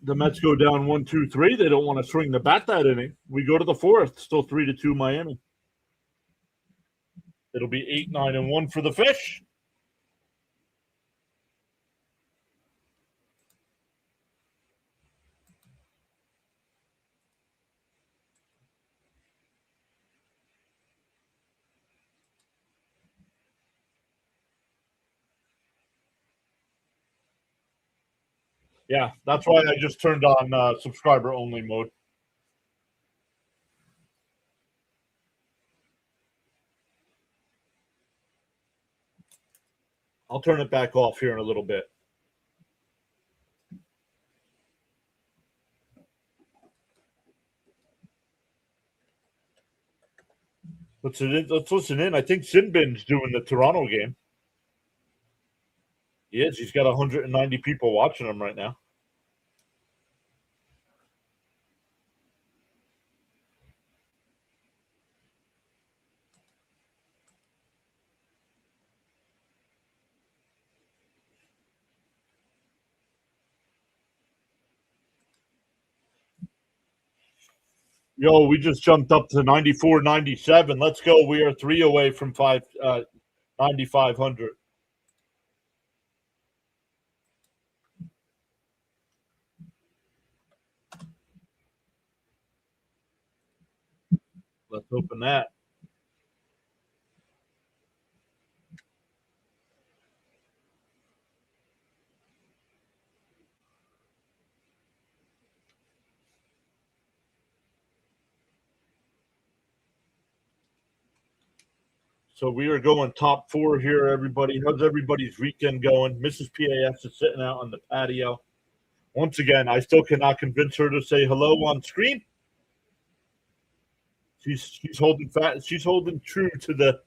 The Mets go down 1-2-3. They don't want to swing the bat that inning. We go to the 4th. Still 3-2 Miami. It'll be 8-9-1 for the Fish. Yeah, that's why I just turned on subscriber only mode. I'll turn it back off here in a little bit. Let's listen in. I think Sinbin's doing the Toronto game. He is. He's got 190 people watching him right now. Yo, we just jumped up to 94, 97. Let's go. We are 3 away from 9,500. Let's open that. So we are going top 4 here, everybody. How's everybody's weekend going? Mrs. PAS is sitting out on the patio. Once again, I still cannot convince her to say hello on screen. She's holding fat. She's holding true to the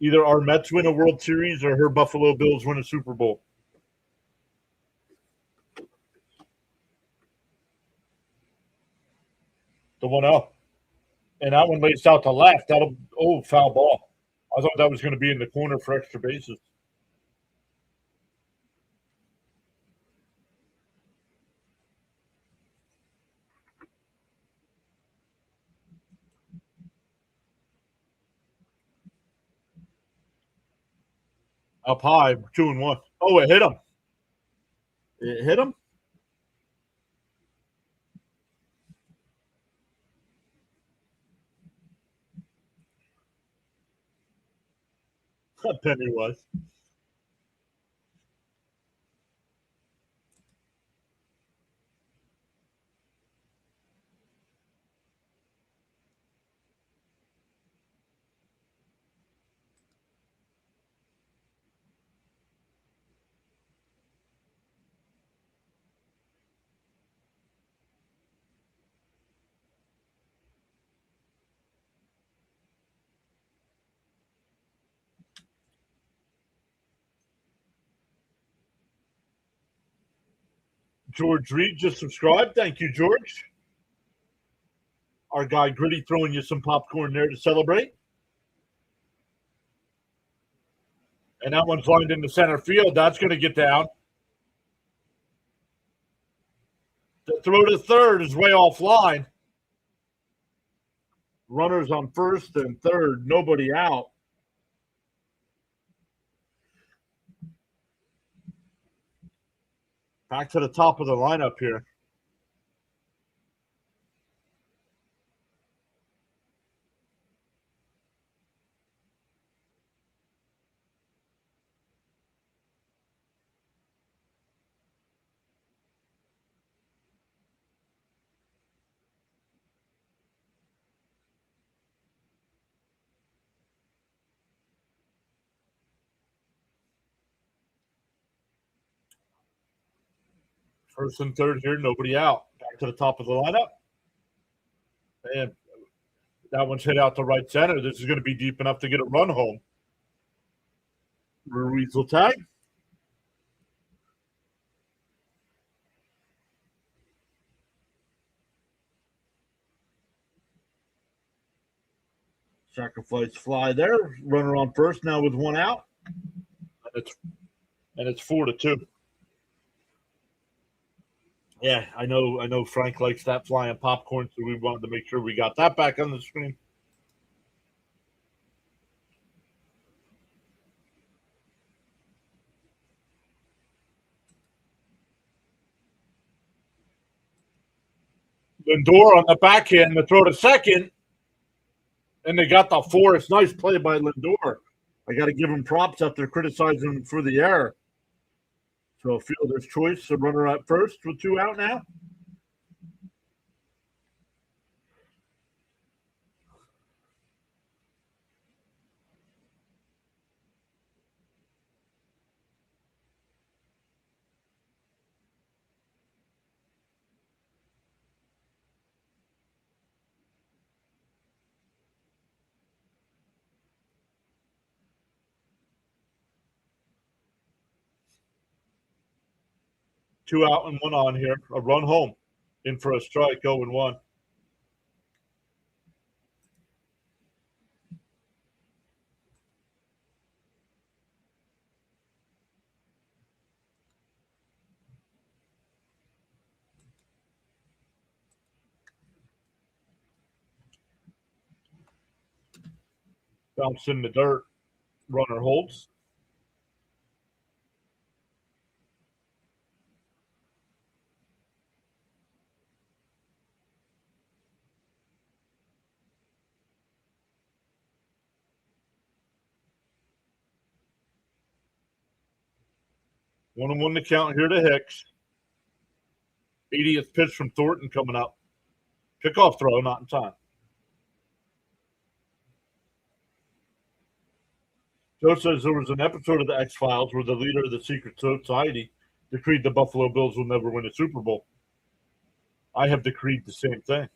either our Mets win a World Series or her Buffalo Bills win a Super Bowl. The 1-0. And that one lays out to left. That'll foul ball. I thought that was going to be in the corner for extra bases. Up high, 2-1. Oh, it hit him. It hit him. Penny was. George Reed just subscribed. Thank you, George. Our guy Gritty throwing you some popcorn there to celebrate. And that one's lined into center field. That's going to get down. The throw to third is way offline. Runners on first and third. Nobody out. Back to the top of the lineup here. First and third here, nobody out. Back to the top of the lineup. And that one's hit out to right center. This is going to be deep enough to get a run home. Ruiz will tag. Sacrifice fly there. Runner on first now with one out. And it's 4-2. Yeah, I know Frank likes that flying popcorn, so we wanted to make sure we got that back on the screen. Lindor on the backhand to throw to second, and they got the 4. It's nice play by Lindor. I got to give him props after criticizing him for the error. So fielder's choice, a runner at first with 2 out now. Two out and one on here. A run home. In for a strike, 0-1. Bounce in the dirt. Runner holds. 1-1 to count here to Hicks. 80th pitch from Thornton coming up. Pickoff throw, not in time. Joe says there was an episode of the X-Files where the leader of the secret society decreed the Buffalo Bills will never win a Super Bowl. I have decreed the same thing.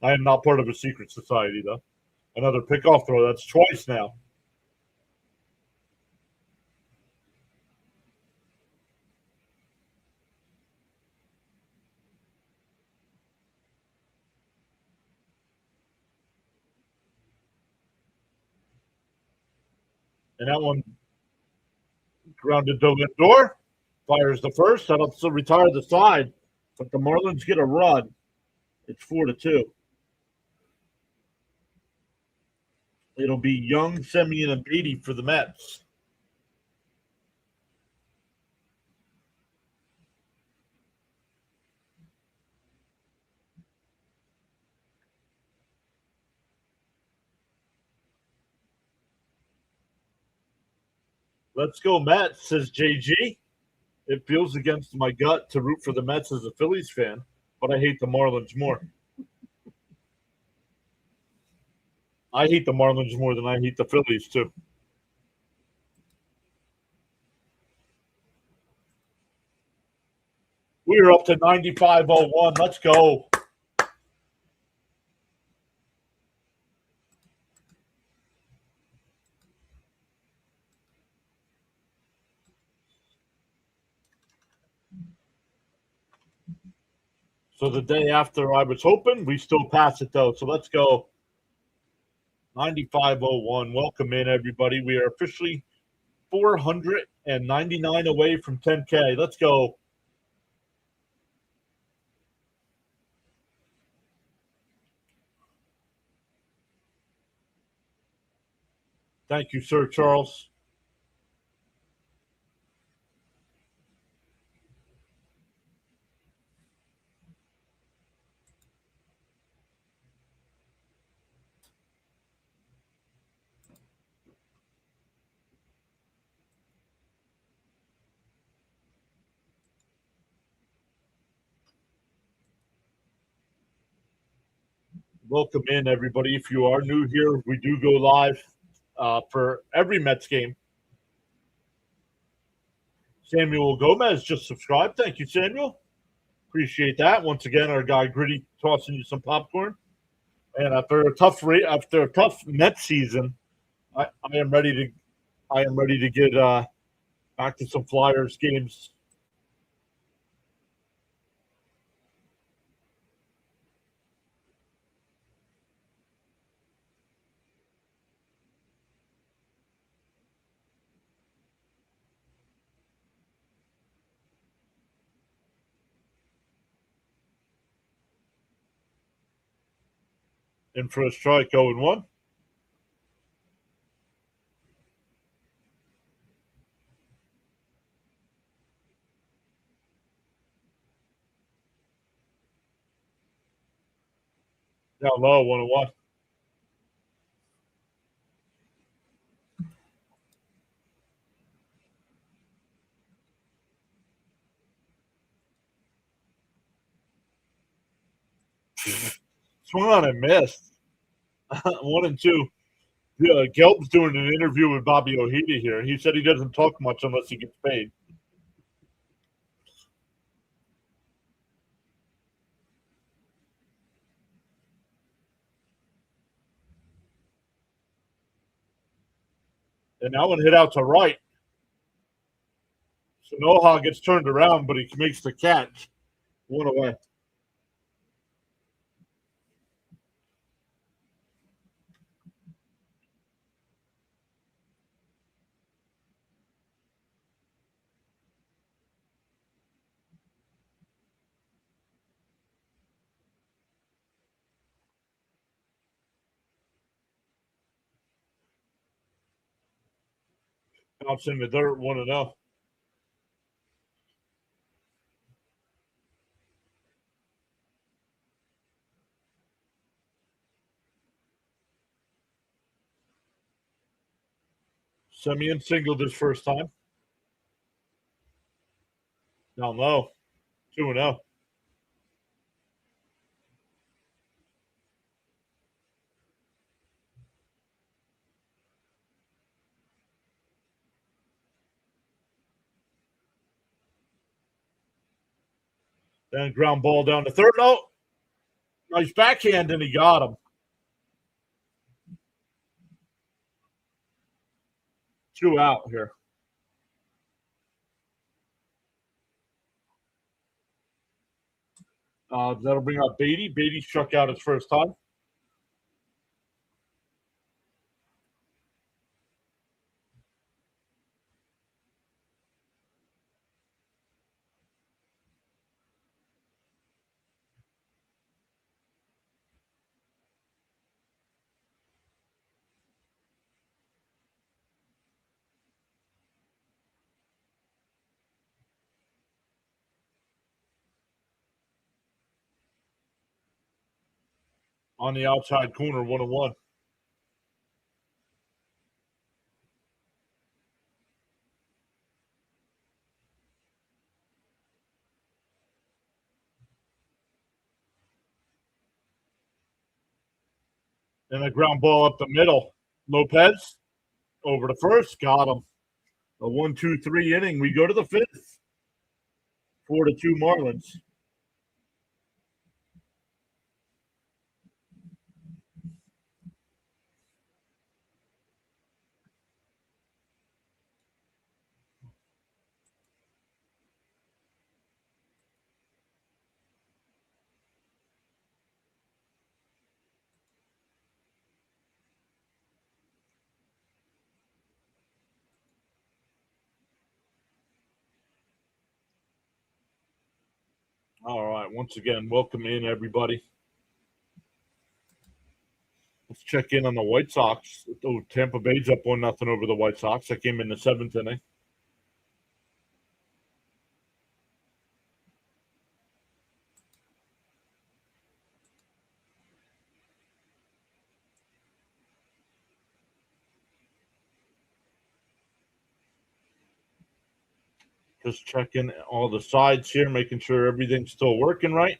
I am not part of a secret society, though. Another pickoff throw. That's twice now. And that one grounded to Lindor. Fires the first. That'll still retire the side. But the Marlins get a run. It's 4-2. It'll be Young, Semien, and Beatty for the Mets. Let's go Mets, says JG. It feels against my gut to root for the Mets as a Phillies fan, but I hate the Marlins more. I hate the Marlins more than I hate the Phillies, too. We are up to 95.01. Let's go. So the day after I was hoping, we still pass it, though. So let's go. 95.01. Welcome in, everybody. We are officially 499 away from 10K. Let's go. Thank you, Sir Charles. Welcome in, everybody. If you are new here, we do go live for every Mets game. Samuel Gomez just subscribed. Thank you, Samuel. Appreciate that. Once again, our guy Gritty tossing you some popcorn. And after a tough Mets season, I am ready to get back to some Flyers games. In for a strike, 0-1. Down low, 1-1. Swung on and missed. 1-2. Yeah, Gelb's doing an interview with Bobby Ojeda here. He said he doesn't talk much unless he gets paid. And that one hit out to right. Sanoha gets turned around, but he makes the catch. 1 away. Bounce in the dirt, 1-0. Semien singled his first time. Down low. 2-0. Then ground ball down to third. Oh, nice backhand, and he got him. 2 out here. That'll bring up Beatty. Beatty struck out his first time. On the outside corner, 1-1. And a ground ball up the middle. Lopez over to first. Got him. A 1-2-3 inning. We go to the fifth. 4-2 Marlins. All right. Once again, welcome in, everybody. Let's check in on the White Sox. Oh, Tampa Bay's up 1-0 over the White Sox. That came in the seventh inning. Just checking all the sides here, making sure everything's still working right.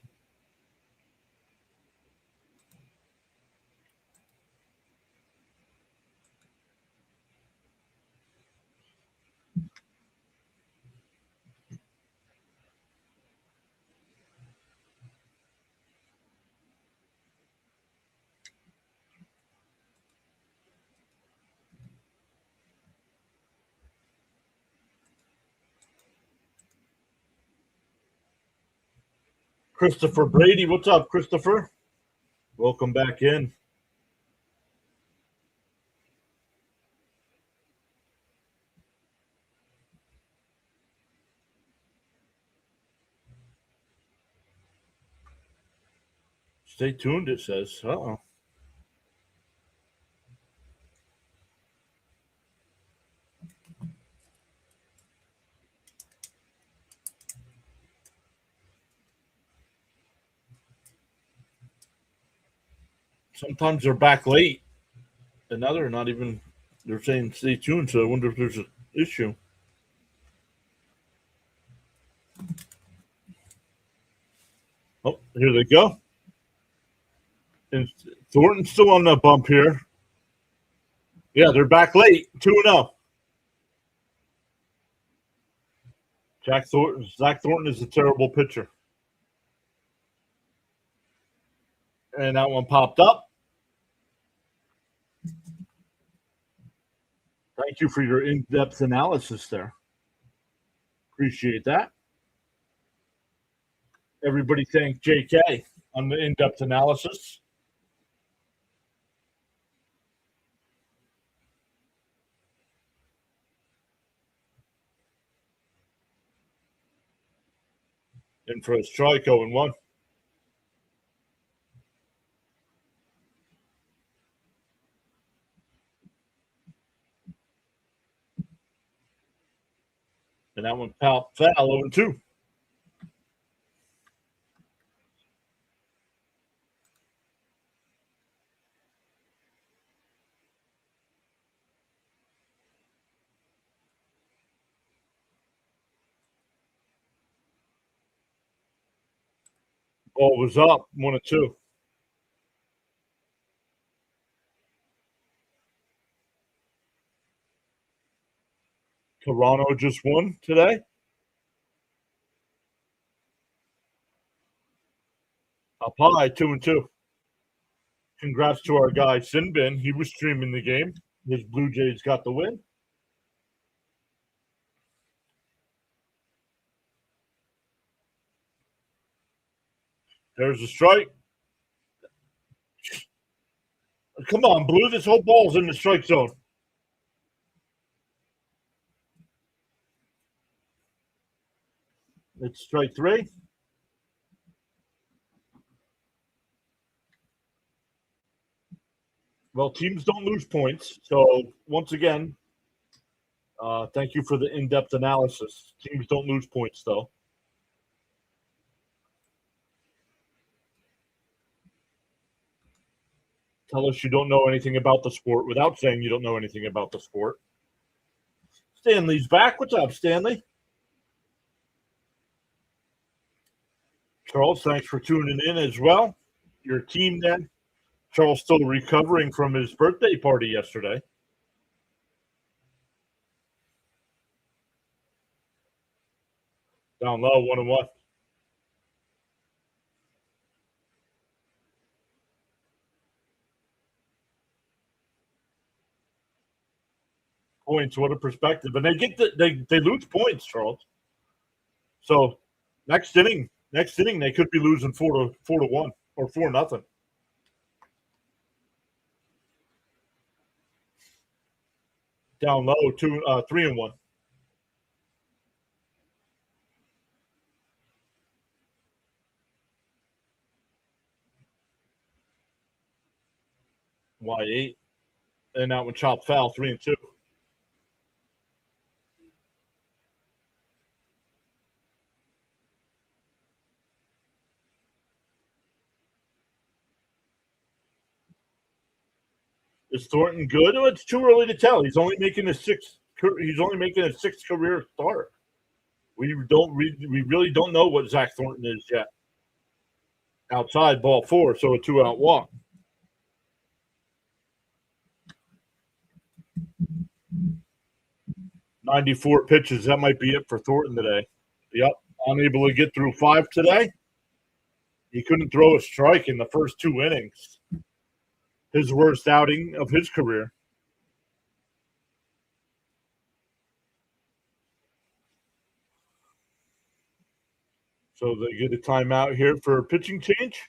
Christopher Brady, what's up, Christopher? Welcome back in. Stay tuned, it says. Uh-oh. Sometimes they're back late. And now they're not even, they're saying stay tuned, so I wonder if there's an issue. Oh, here they go. And Thornton's still on the bump here. Yeah, they're back late. 2-0. Zach Thornton is a terrible pitcher. And that one popped up. Thank you for your in-depth analysis there. Appreciate that. Everybody thank JK on the in-depth analysis. In for a strike, 0-1. And that one foul, 0-2. Ball was up 1-2. Toronto just won today. Up high, 2-2. Congrats to our guy Sinbin. He was streaming the game. His Blue Jays got the win. There's a strike. Come on, Blue. This whole ball's in the strike zone. It's strike three. Well, teams don't lose points. So, once again, thank you for the in-depth analysis. Teams don't lose points, though. Tell us you don't know anything about the sport without saying you don't know anything about the sport. Stanley's back. What's up, Stanley? Charles, thanks for tuning in as well. Your team then. Charles still recovering from his birthday party yesterday. Down low, 1-1. Points, what a perspective. And they lose points, Charles. So next inning they could be losing 4-1 or 4-0. Down low, 3-1. Y8. And that one chopped foul, 3-2. Is Thornton good? Oh, it's too early to tell. He's only making his sixth career start. We really don't know what Zach Thornton is yet. Outside, ball four, so a 2-out walk. 94 pitches. That might be it for Thornton today. Yep, unable to get through 5 today. He couldn't throw a strike in the first 2 innings. His worst outing of his career. So they get a timeout here for a pitching change.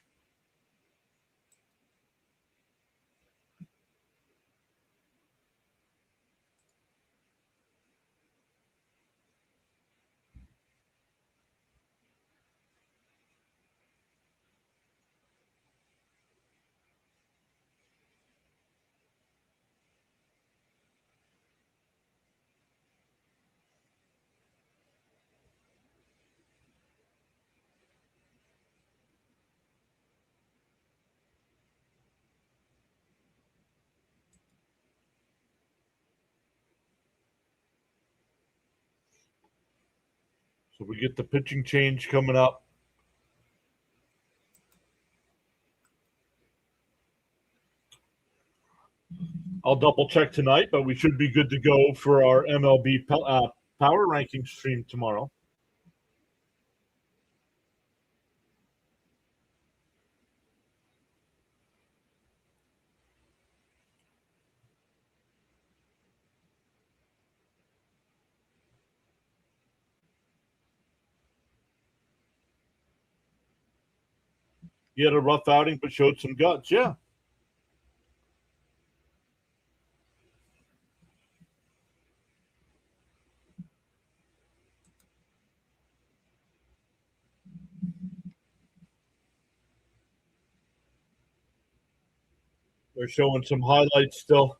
So we get the pitching change coming up. I'll double check tonight, but we should be good to go for our MLB Power Rankings stream tomorrow. He had a rough outing, but showed some guts. Yeah. They're showing some highlights still.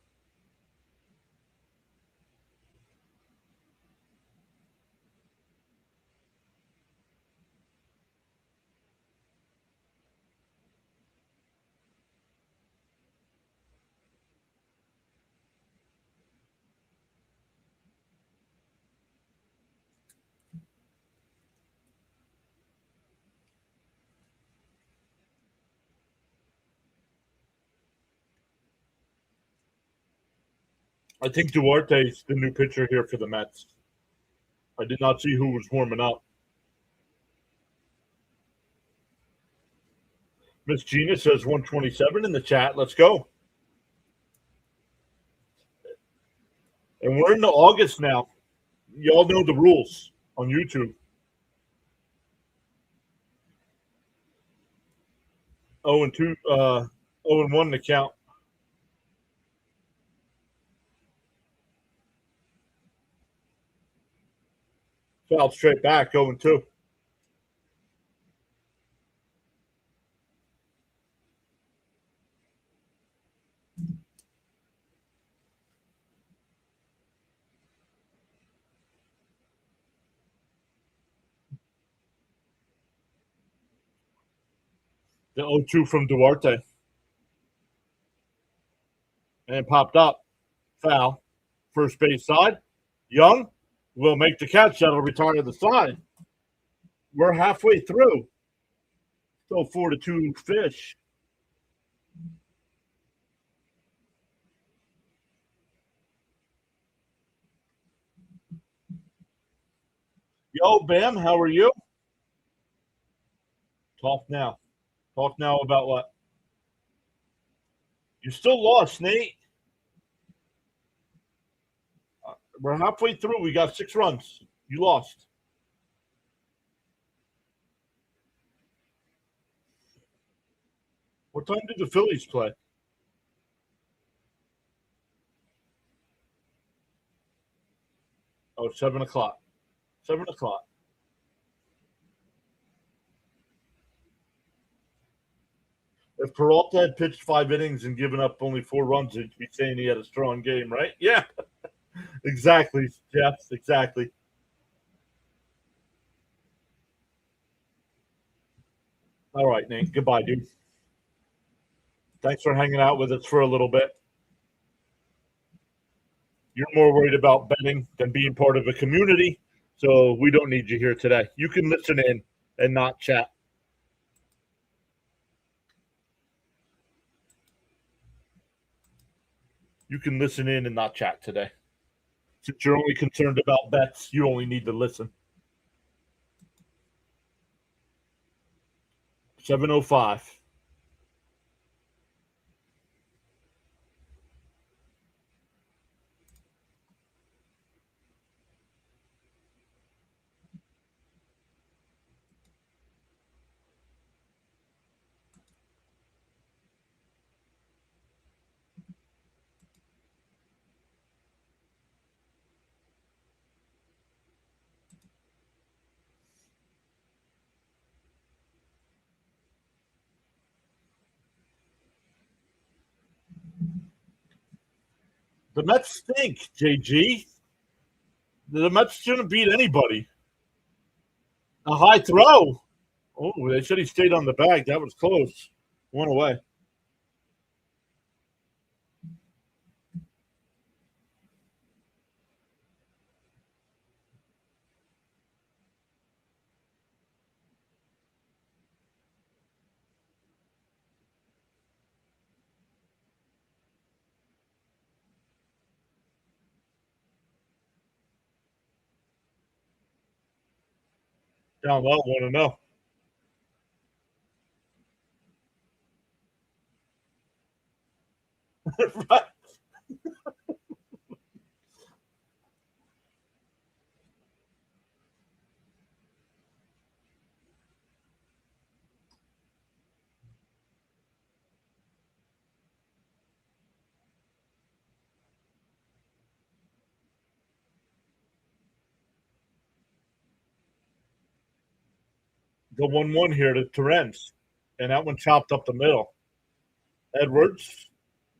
I think Duarte's the new pitcher here for the Mets. I did not see who was warming up. Miss Gina says 127 in the chat. Let's go. And we're into August now. Y'all know the rules on YouTube. 0 and 2, 0 and 1 to count. Fouled straight back, 0 and 2. The 0-2 from Duarte. And popped up. Foul. First base side. Young will make the catch. That'll retire the side. We're halfway through. Still 4-2 Fish. Yo, Bam, how are you? Talk now. Talk now about what? You still lost, Nate. We're halfway through. We got 6 runs. You lost. What time did the Phillies play? Oh, 7 o'clock. 7 o'clock. If Peralta had pitched 5 innings and given up only 4 runs, you'd be saying he had a strong game, right? Yeah, exactly, Jeff. Exactly. All right, Nate. Goodbye, dude. Thanks for hanging out with us for a little bit. You're more worried about betting than being part of a community, so we don't need you here today. You can listen in and not chat. You can listen in and not chat today. Since you're only concerned about bets, you only need to listen. 7:05. The Mets stink, JG. The Mets shouldn't beat anybody. A high throw. Oh, they said he stayed on the bag. That was close. One away. Down low, 1-0. Right. The 1-1 here to Terrence. And that one chopped up the middle. Edwards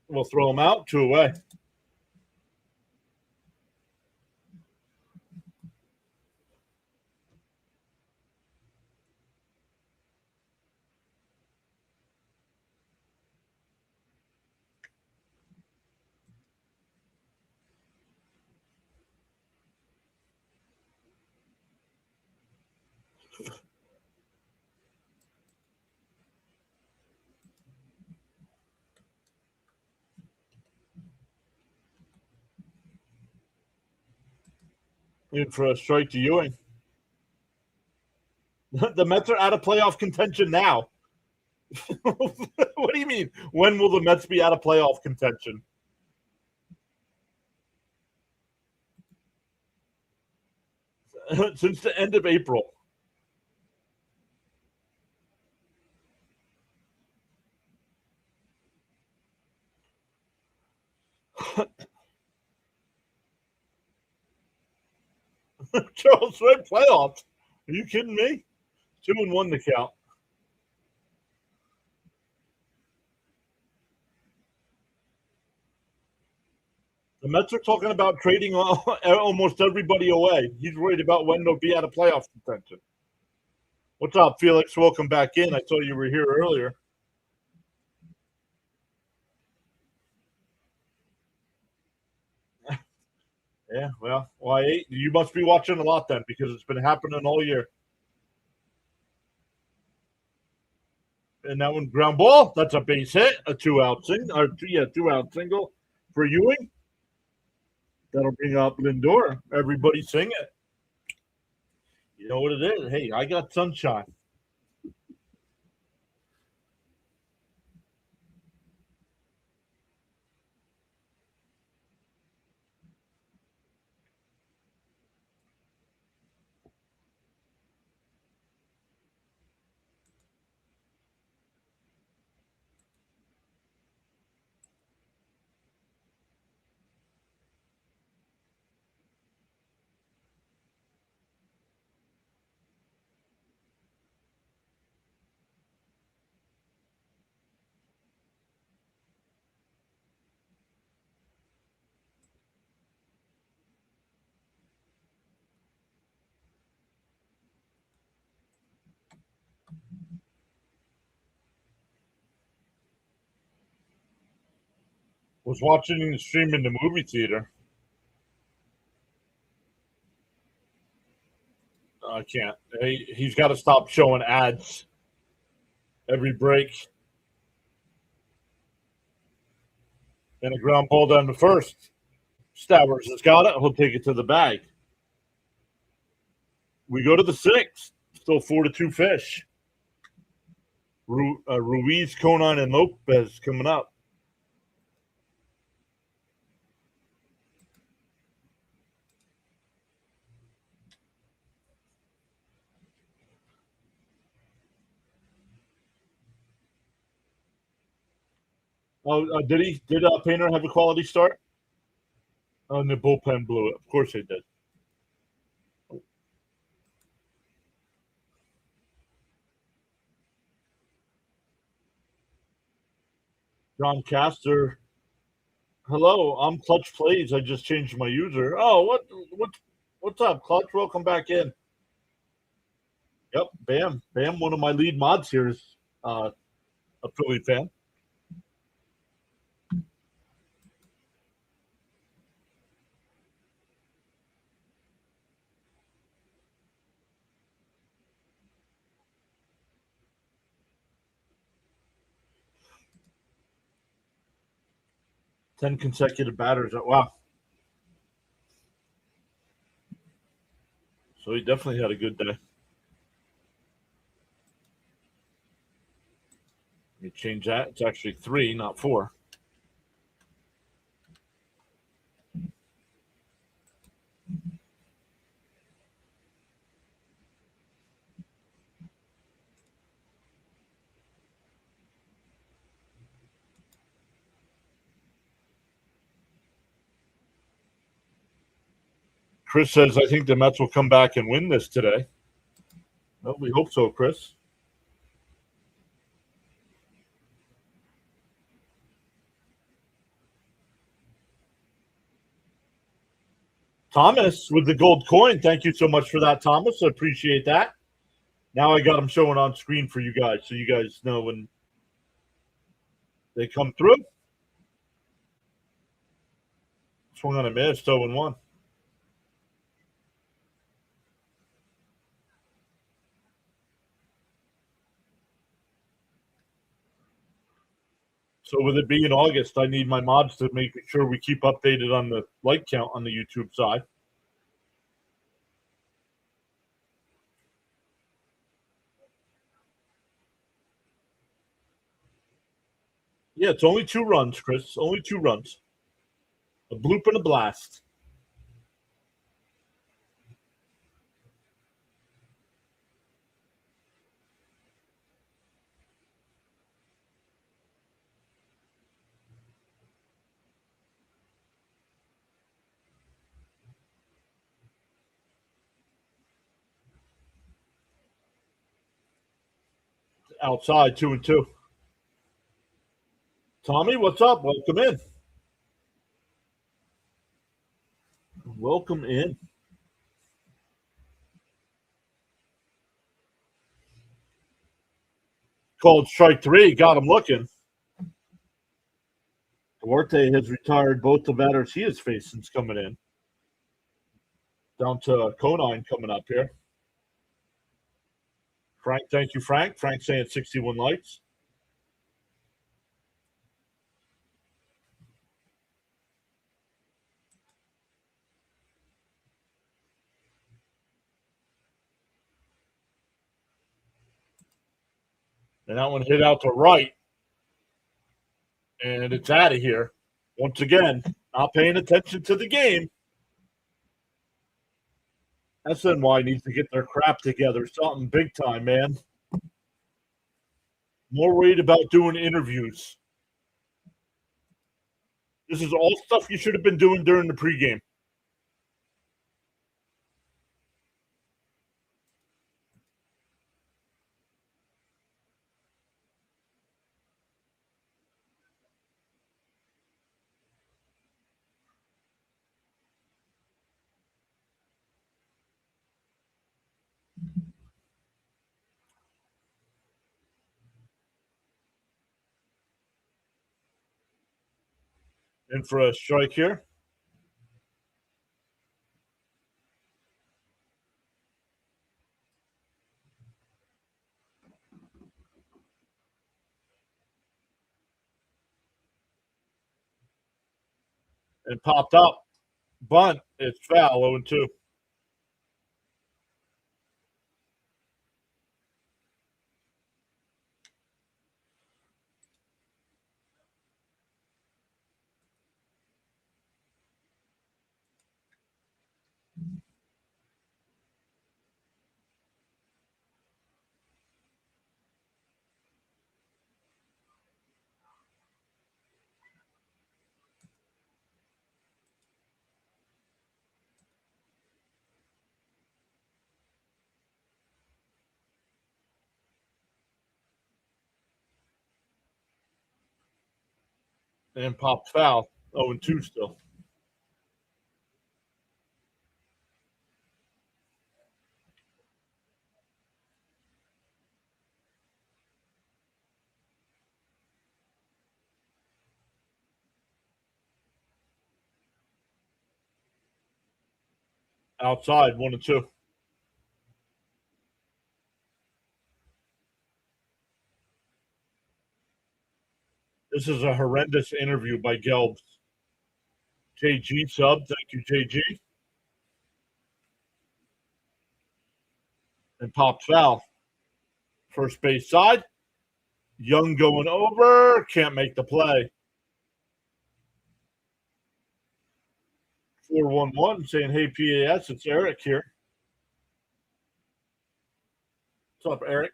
will throw him out, 2 away. In for a strike to Ewing. The Mets are out of playoff contention now. What do you mean? When will the Mets be out of playoff contention? Since the end of April. Charles, right? Playoffs. Are you kidding me? 2-1 to count. The Mets are talking about trading almost everybody away. He's worried about when they'll be out of playoff contention. What's up, Felix? Welcome back in. I saw you were here earlier. Yeah, well, you must be watching a lot then because it's been happening all year. And that one ground ball, that's a base hit, a 2-out single, or 2-out single for Ewing. That'll bring up Lindor. Everybody sing it. You know what it is? Hey, I got sunshine. Was watching the stream in the movie theater. I can't. He's got to stop showing ads every break. And a ground ball down the first. Stowers has got it. He'll take it to the bag. We go to the sixth. Still 4-2 fish. Ruiz, Conan, and Lopez coming up. Oh, did Painter have a quality start? Oh, and the bullpen blew it. Of course they did. John Castor. Hello, I'm Clutch Plays. I just changed my user. Oh, what's up, Clutch? Welcome back in. Yep, Bam, one of my lead mods here is a Philly fan. Ten consecutive batters. Wow. So he definitely had a good day. Let me change that. It's actually 3, not 4. Chris says, I think the Mets will come back and win this today. Well, we hope so, Chris. Thomas with the gold coin. Thank you so much for that, Thomas. I appreciate that. Now I got them showing on screen for you guys so you guys know when they come through. Swung on a miss, 0-1. So with it being August, I need my mods to make sure we keep updated on the like count on the YouTube side. Yeah, it's only 2 runs, Chris. Only 2 runs. A bloop and a blast. Outside, 2-2. Tommy, what's up? Welcome in. Welcome in. Called strike 3. Got him looking. Duarte has retired both the batters he has faced since coming in. Down to Conine coming up here. Frank, thank you, Frank. Frank saying 61 likes. And that one hit out to right. And it's out of here. Once again, not paying attention to the game. SNY needs to get their crap together. Something big time, man. More worried about doing interviews. This is all stuff you should have been doing during the pregame. In for a strike here. And popped up. Bunt. It's foul. 0-2. And popped foul. 0-2 still. Outside, 1-2. This is a horrendous interview by Gelbs. JG sub. Thank you, JG. And popped foul. First base side. Young going over. Can't make the play. 411 saying, hey, PAS, it's Eric here. What's up, Eric?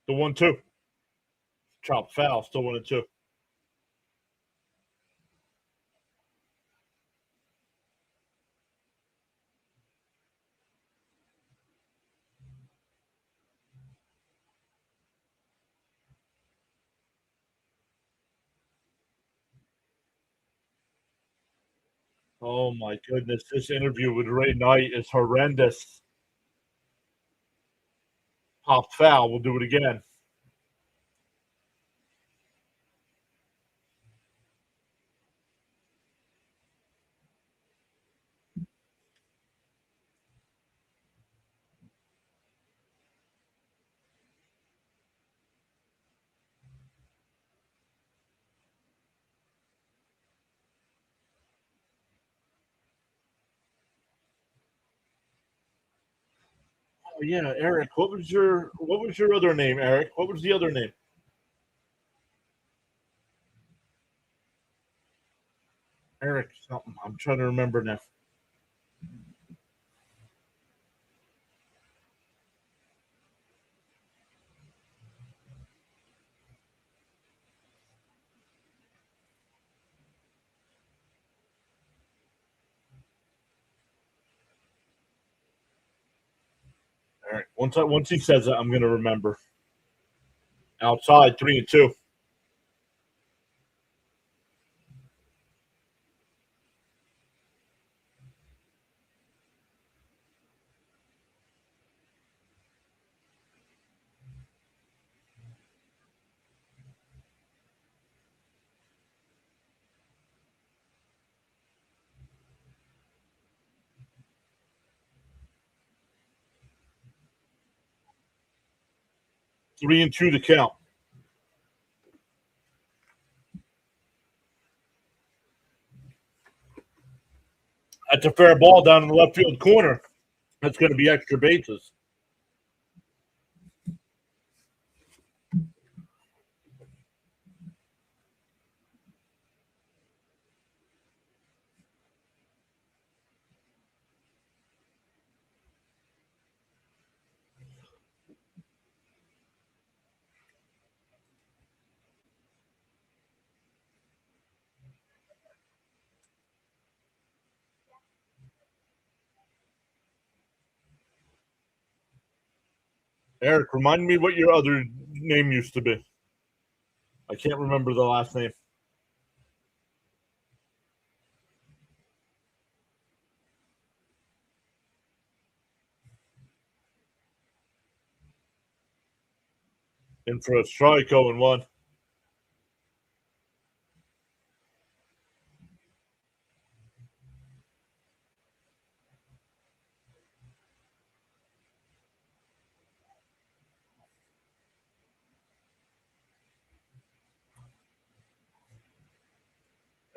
The 1-2. Chop foul. Still 1-2. Oh, my goodness. This interview with Ray Knight is horrendous. Popped foul. We'll do it again. Yeah, Eric. What was your other name, Eric? What was the other name? Eric something. I'm trying to remember now. Eric. Once he says it, I'm gonna remember. Outside 3-2. 3-2 to count. That's a fair ball down in the left field corner. That's going to be extra bases. Eric, remind me what your other name used to be. I can't remember the last name. In for a strike, 0-1.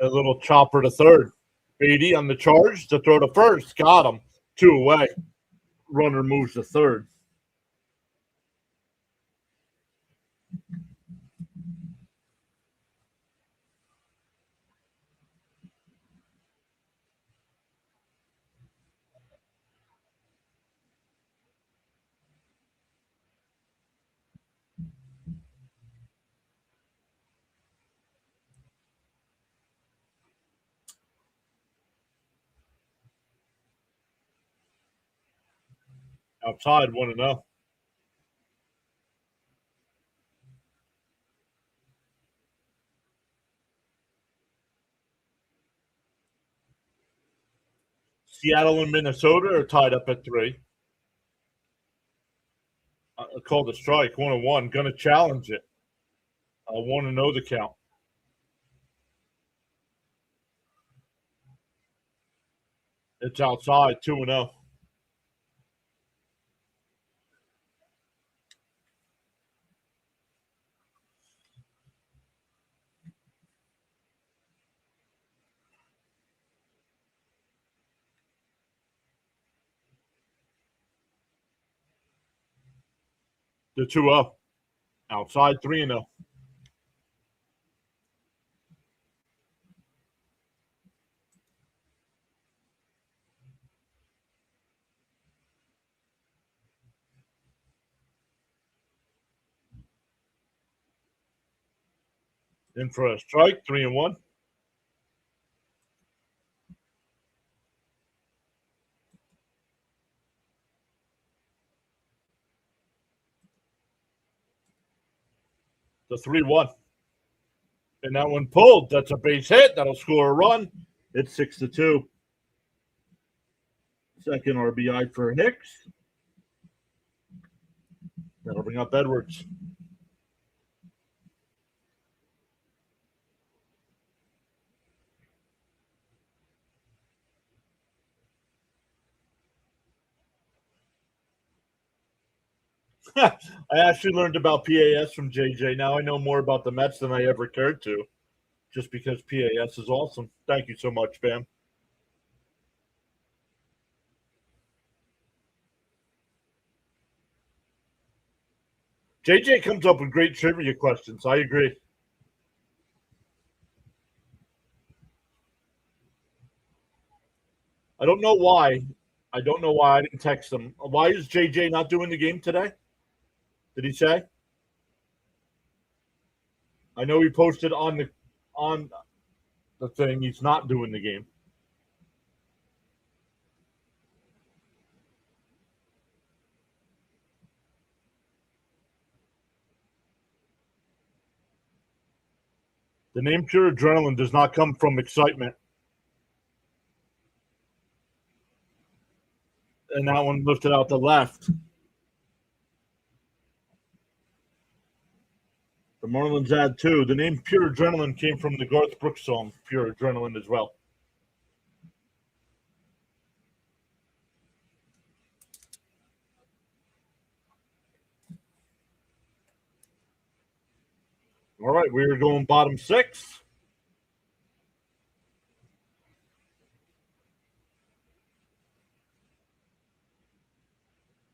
A little chopper to third. Beatty on the charge to throw to first. Got him. 2 away. Runner moves to third. Outside 1-0. Seattle and Minnesota are tied up at 3. Called a strike. 1-1. Going to challenge it. I want to know the count. It's outside 2-0. The 2-0. Outside 3-0. In for a strike. 3-1. The 3-1. And that one pulled. That's a base hit. That'll score a run. It's 6-2. Second RBI for Hicks. That'll bring up Edwards. I actually learned about PAS from JJ. Now I know more about the Mets than I ever cared to, just because PAS is awesome. Thank you so much, Bam. JJ comes up with great trivia questions. I agree. I don't know why. I don't know why I didn't text him. Why is JJ not doing the game today? Did he say? I know he posted on the thing he's not doing the game. The name Pure Adrenaline does not come from excitement. And that one lifted out the left. The Marlins add two. The name Pure Adrenaline came from the Garth Brooks song, Pure Adrenaline, as well. All right, we are going bottom six.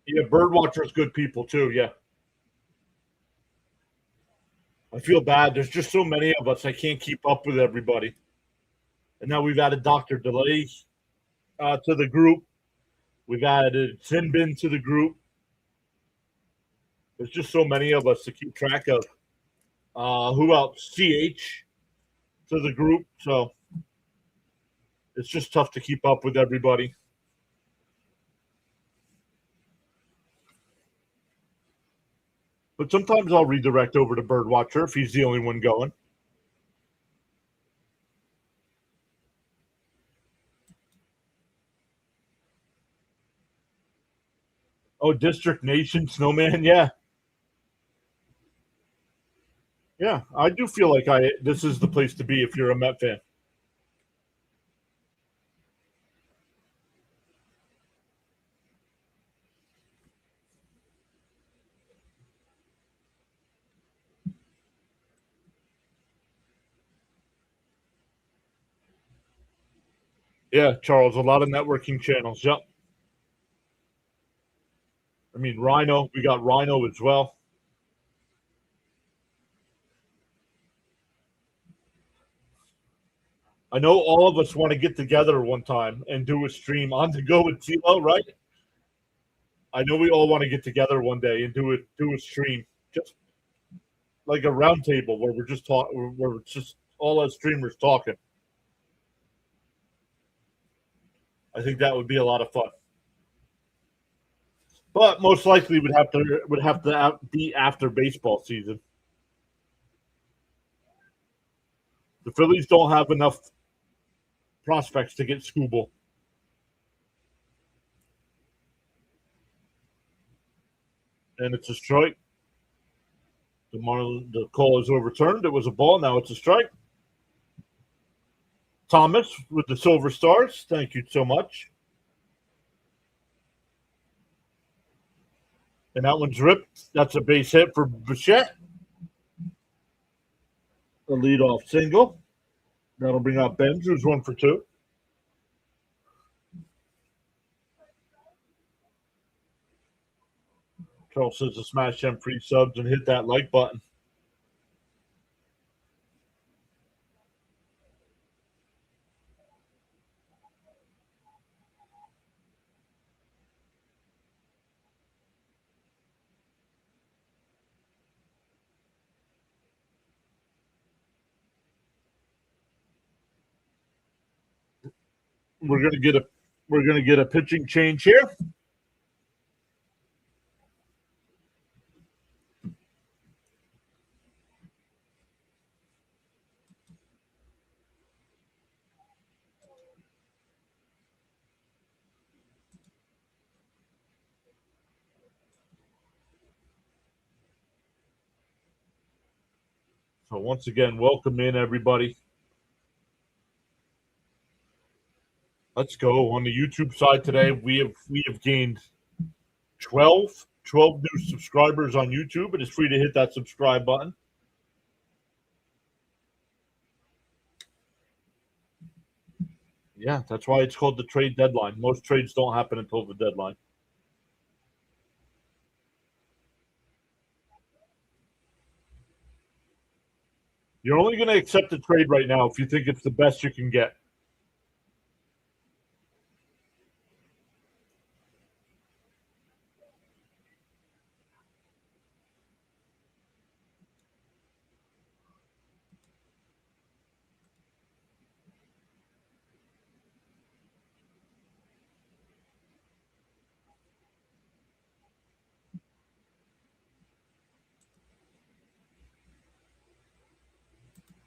Yeah, Birdwatcher's good people too. Yeah. I feel bad. There's just so many of us. I can't keep up with everybody. And now we've added Dr. Delay to the group. We've added Sinbin to the group. There's just so many of us to keep track of. Who else? CH to the group. So it's just tough to keep up with everybody. But sometimes I'll redirect over to Birdwatcher if he's the only one going. Oh, District Nation, Snowman, yeah. Yeah, I do feel like this is the place to be if you're a Met fan. Yeah, Charles, a lot of networking channels. Yep. I mean, Rhino, we got Rhino as well. I know all of us want to get together one time and do a stream on the go with Tilo, right? I know we all want to get together one day and do a stream, just like a round table where we're just talking, where we're just all us streamers talking. I think that would be a lot of fun. But most likely would have to be after baseball season. The Phillies don't have enough prospects to get Skubal. And it's a strike. The call is overturned. It was a ball. Now it's a strike. Thomas with the Silver Stars. Thank you so much. And that one's ripped. That's a base hit for Bichette. A leadoff single. That'll bring out Benz, who's 1 for 2. Charles says to smash them free subs and hit that like button. We're gonna get a pitching change here. So once again, welcome in everybody. Let's go. On the YouTube side today, we have gained 12 new subscribers on YouTube. It is free to hit that subscribe button. Yeah, that's why it's called the trade deadline. Most trades don't happen until the deadline. You're only going to accept a trade right now if you think it's the best you can get.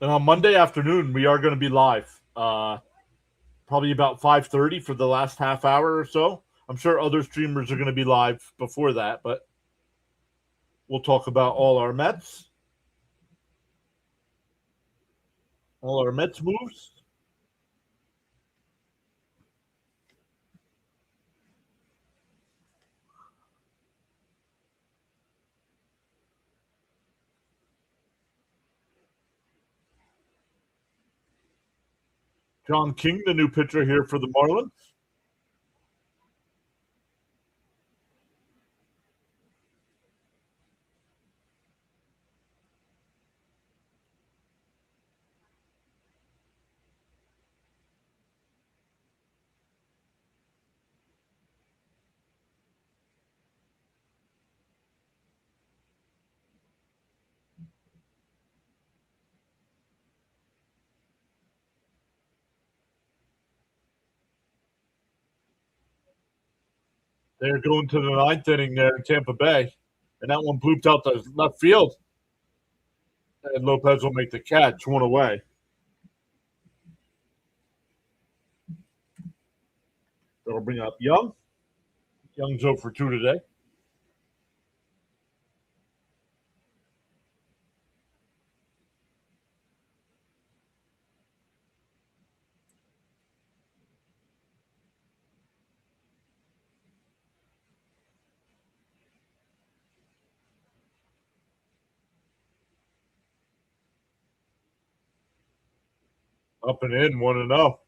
And on Monday afternoon, we are going to be live, probably about 5:30 for the last half hour or so. I'm sure other streamers are going to be live before that, but we'll talk about all our Mets moves. John King, the new pitcher here for the Marlins. They're going to the ninth inning there in Tampa Bay, and that one pooped out the left field. And Lopez will make the catch, one away. That'll bring up Young. Young's 0 for 2 today. Up and in, 1-0.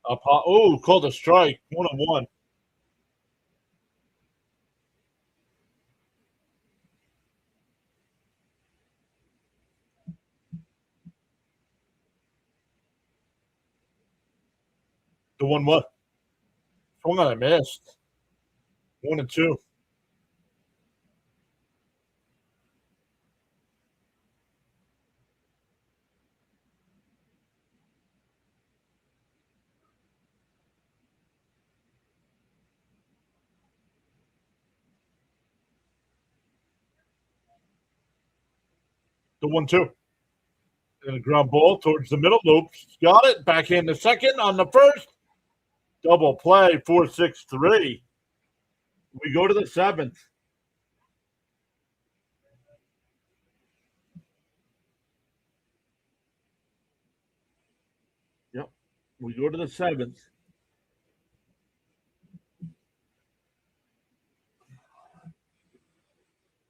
Oh, called a strike, 1-1. The one what? Swung on, I missed. 1-2. The 1-2. And a ground ball towards the middle. Lopes got it. Backhand the second on the first. Double play, 4-6-3. We go to the seventh. Yep. We go to the seventh.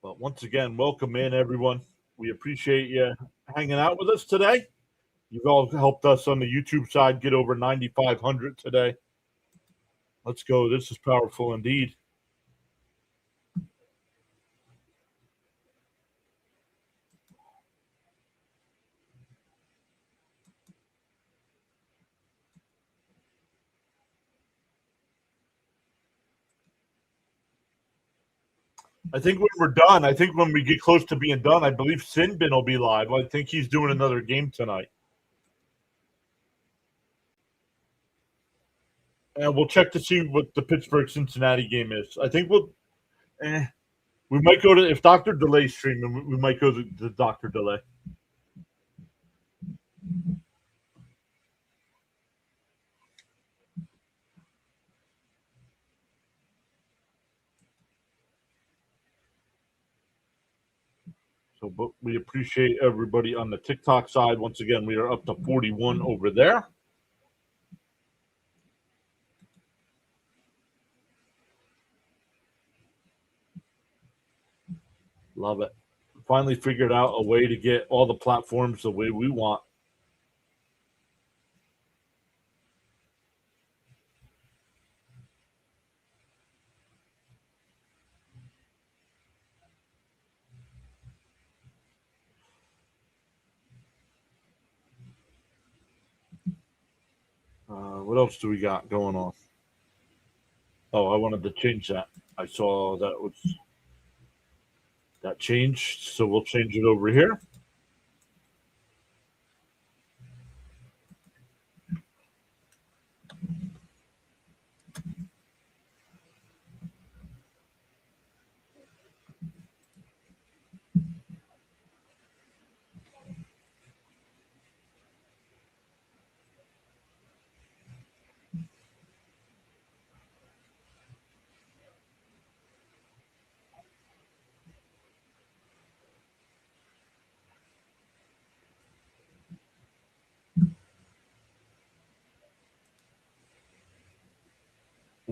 But once again, welcome in, everyone. We appreciate you hanging out with us today. You've all helped us on the YouTube side get over 9,500 today. Let's go. This is powerful indeed. I think when we're done, I think when we get close to being done, I believe Sinbin will be live. I think he's doing another game tonight. And we'll check to see what the Pittsburgh Cincinnati game is. I think we might go to, if Dr. Delay's streaming, we might go to the Dr. Delay. So, but we appreciate everybody on the TikTok side. Once again, we are up to 41 over there. Love it. Finally figured out a way to get all the platforms the way we want. What else do we got going on? Oh, I wanted to change that. I saw that changed, so we'll change it over here.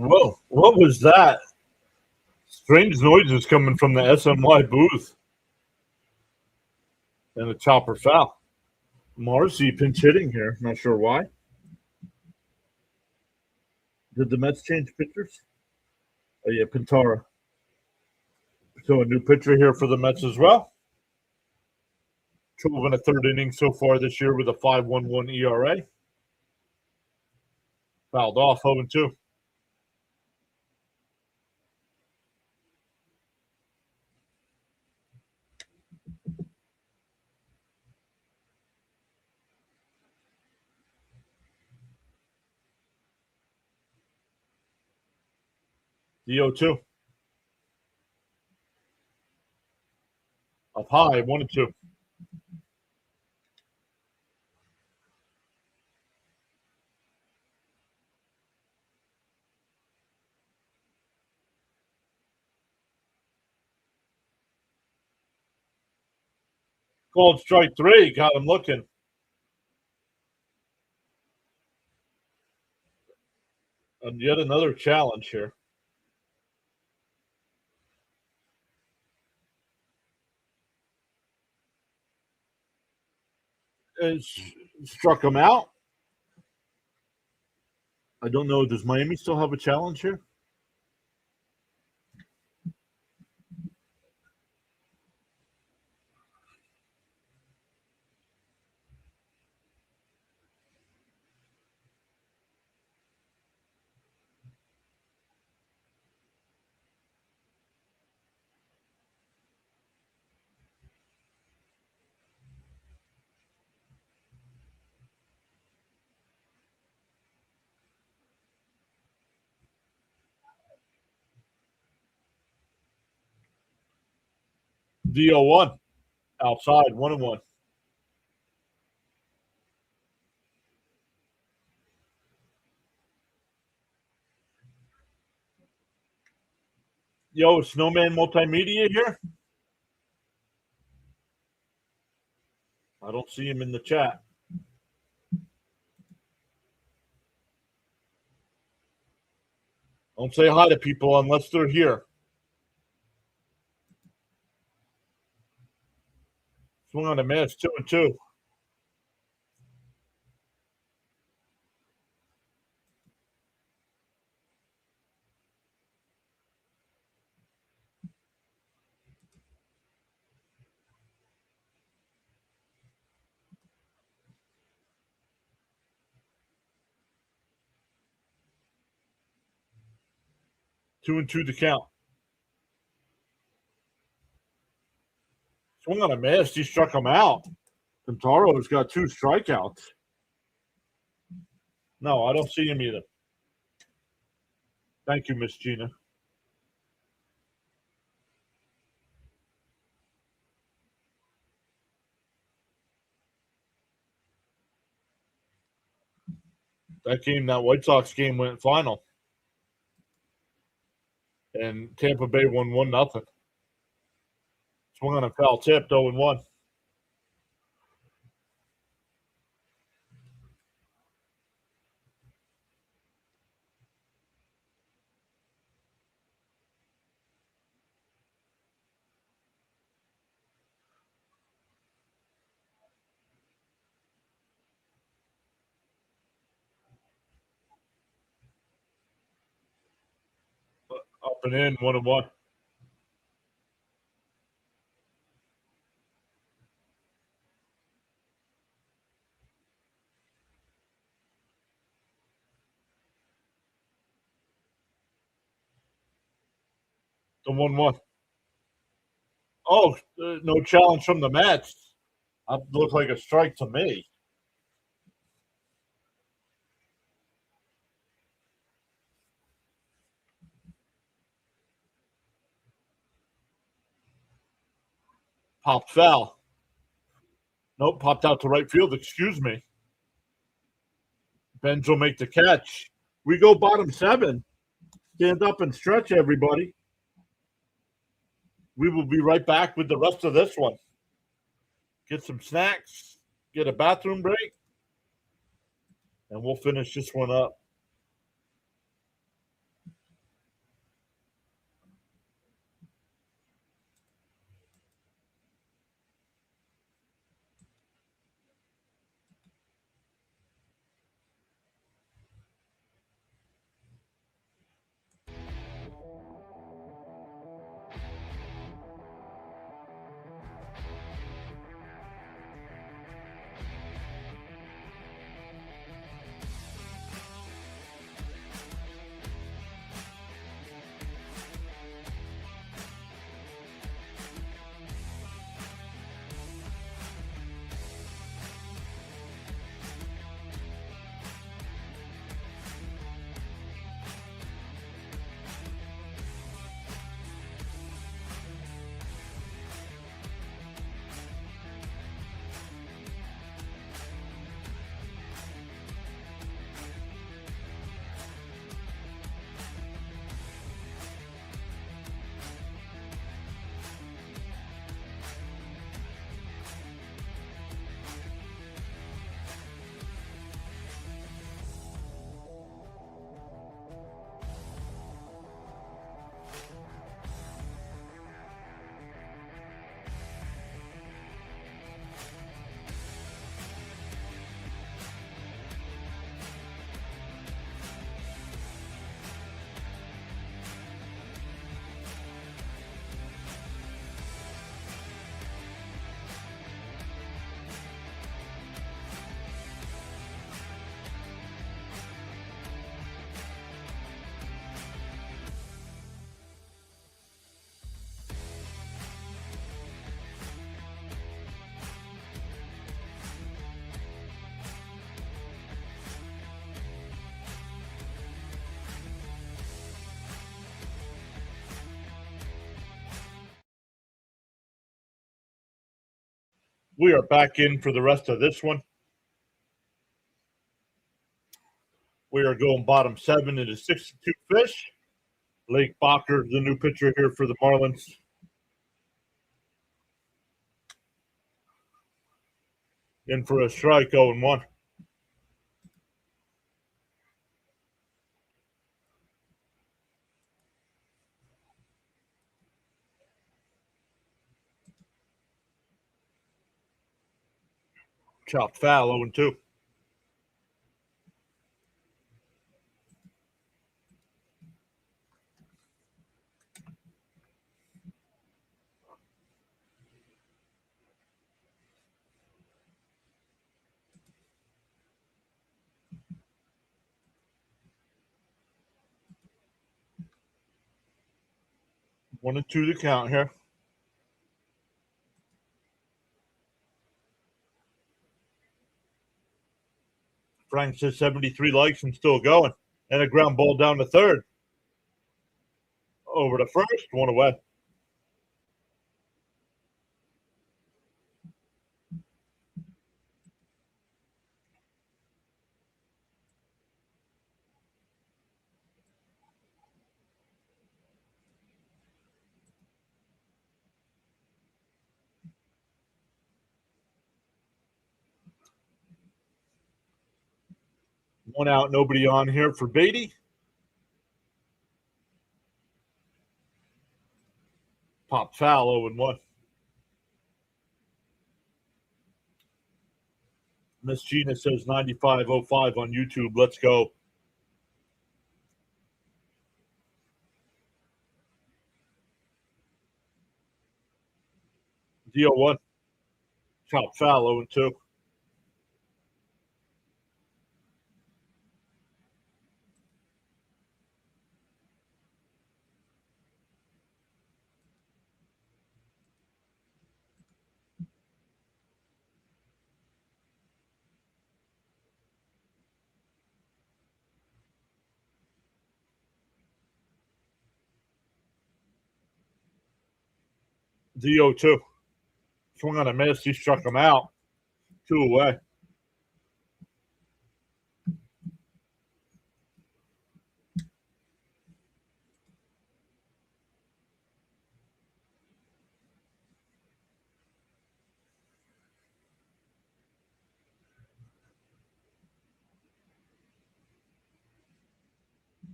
Whoa, what was that? Strange noises coming from the SMY booth and a chopper foul. Marcy pinch hitting here. Not sure why. Did the Mets change pitchers? Oh yeah, Pintara. So a new pitcher here for the Mets as well. 12 and a third inning so far this year with a 5.11 ERA. Fouled off 0-2. The 0-2. Up high, 1-2. Called strike three. Got him looking. And yet another challenge here. And struck him out. I don't know. Does Miami still have a challenge here? The 0-1. Outside, 1-1. Yo, Snowman Multimedia here? I don't see him in the chat. Don't say hi to people unless they're here. Swung on a miss, 2-2. Two and two to count. Swung on a miss. He struck him out. Pintaro's got two strikeouts. No, I don't see him either. Thank you, Miss Gina. That White Sox game went final. And Tampa Bay won 1-0. Swung on a foul tip, 0-1. Up and in, 1-1. The 1-1. Oh, no challenge from the Mets. That looked like a strike to me. Popped foul. Nope, popped out to right field. Excuse me. Benz will make the catch. We go bottom 7. Stand up and stretch, everybody. We will be right back with the rest of this one. Get some snacks, get a bathroom break, and we'll finish this one up. We are back in for the rest of this one. We are going bottom 7 into 62 fish. Lake Bacher, the new pitcher here for the Marlins. In for a strike, 0-1. Chopped foul, 0-2. One and two to count here. Frank says 73 likes and still going. And a ground ball down to third. Over to first, one away. One out, nobody on here for Beatty. Pop foul, 0-1. Miss Gina says 9505 on YouTube. Let's go. Deal 1. Chop foul, 0-2. The 0-2. Swung on a miss. He struck him out. 2 away.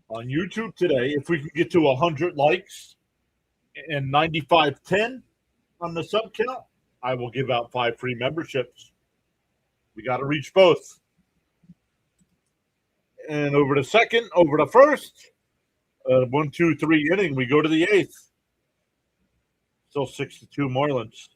On YouTube today, if we can get to 100 likes and 9510 on the sub count, I will give out 5 free memberships. We got to reach both. And over to second, over to first. 1, 2, 3 inning. We go to the 8th. Still 6-2 Marlins.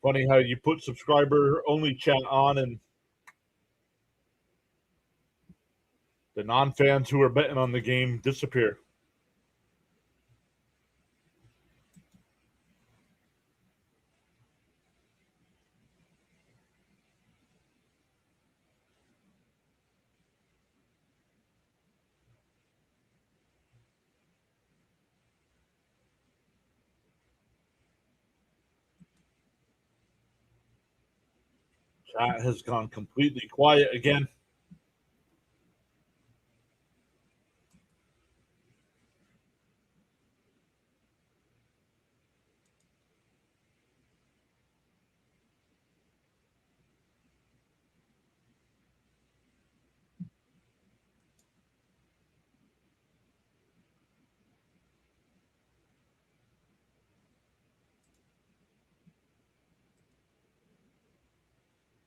Funny how you put subscriber only chat on and the non-fans who are betting on the game disappear. Chat has gone completely quiet again.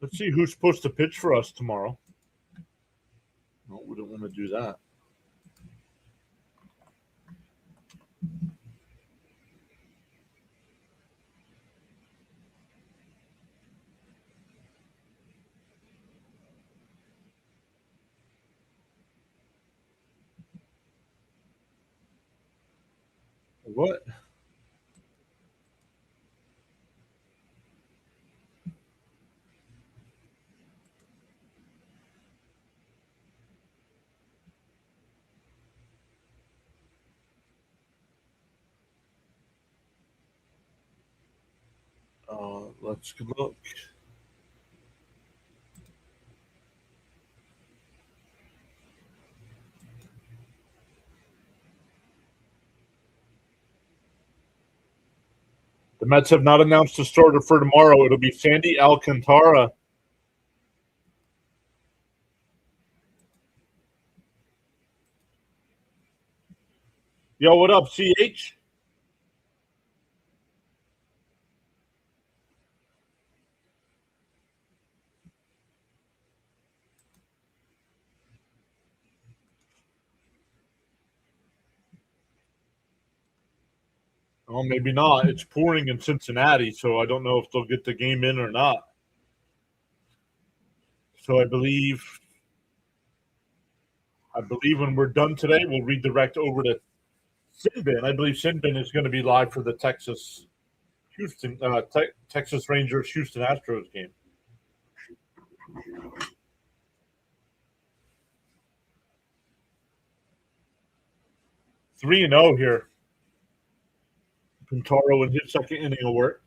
Let's see who's supposed to pitch for us tomorrow. No, we don't want to do that. What? Let's look. The Mets have not announced a starter for tomorrow. It'll be Sandy Alcantara. Yo, what up, CH? Oh, maybe not. It's pouring in Cincinnati, so I don't know if they'll get the game in or not. So I believe when we're done today, we'll redirect over to Sinbin. I believe Sinbin is going to be live for the Texas Rangers Houston Astros game. Three and 0 here. Pintaro in his second inning will work.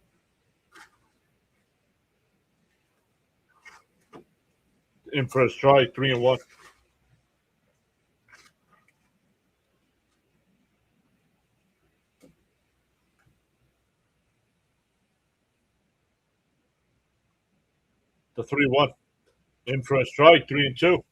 In for a strike, 3-1. The 3-1. In for a strike, 3-2.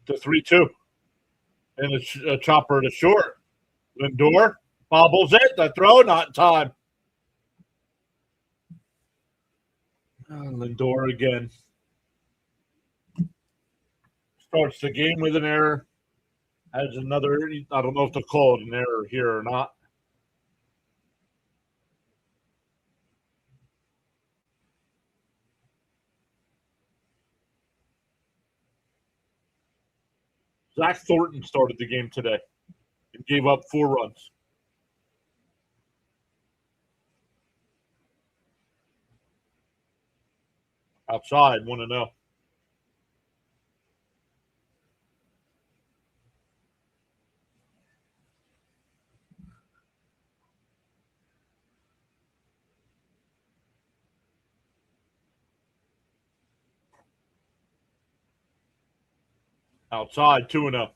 The 3-2. And a chopper to short. Lindor bobbles it. The throw, not in time. Lindor again. Starts the game with an error. Has another, I don't know if they'll call it an error here or not. Zach Thornton started the game today and gave up 4 runs. Outside, 1-0. Outside, 2-0.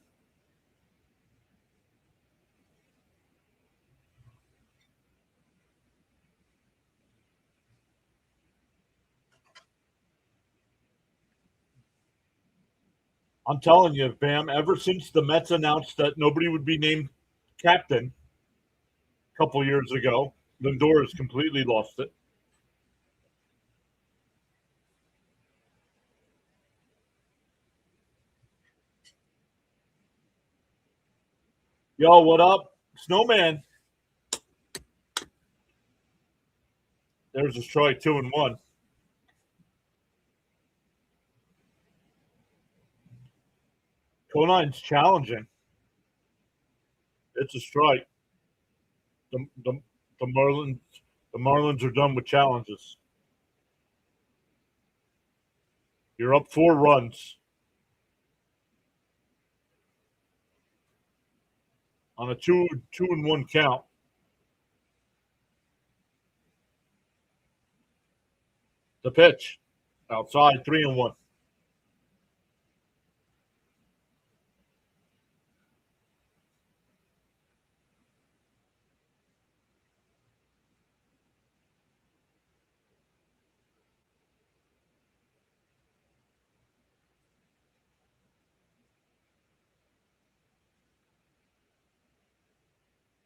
I'm telling you, Bam, ever since the Mets announced that nobody would be named captain a couple years ago, Lindor has completely lost it. Yo, what up? Snowman. There's a strike, 2-1. Conine's challenging. It's a strike. The, the, the Marlins are done with challenges. You're up 4 runs on a 2-1 count. The pitch. Outside, 3-1.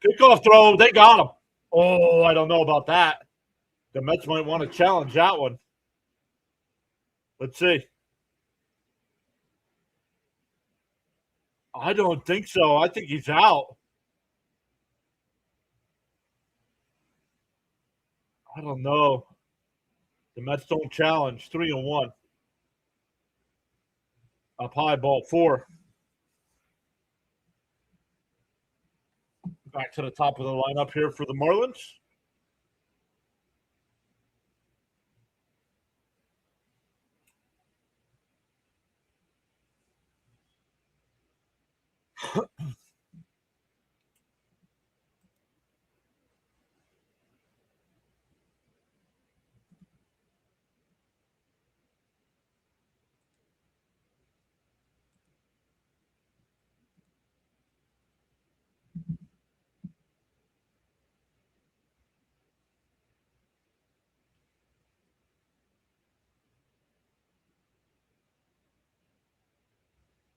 Kickoff throw. They got him. Oh, I don't know about that. The Mets might want to challenge that one. Let's see. I don't think so. I think he's out. I don't know. The Mets don't challenge. 3-1. Up high, ball 4. Back to the top of the lineup here for the Marlins.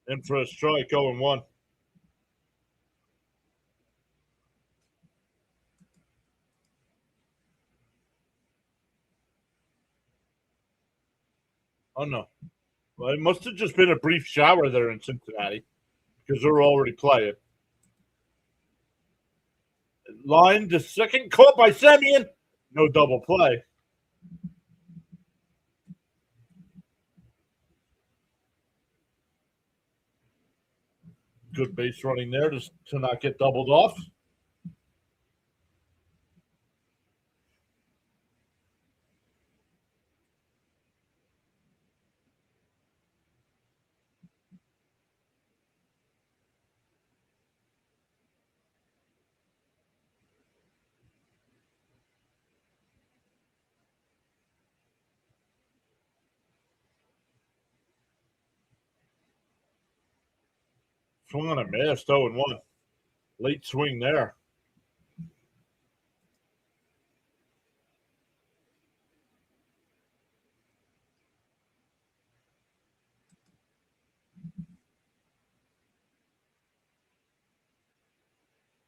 In for a strike, 0-1. Oh, no. Well, it must have just been a brief shower there in Cincinnati because they're already playing. Line to second, caught by Semien. No double play. Good base running there to not get doubled off. Swung on a missed, 0-1. Late swing there.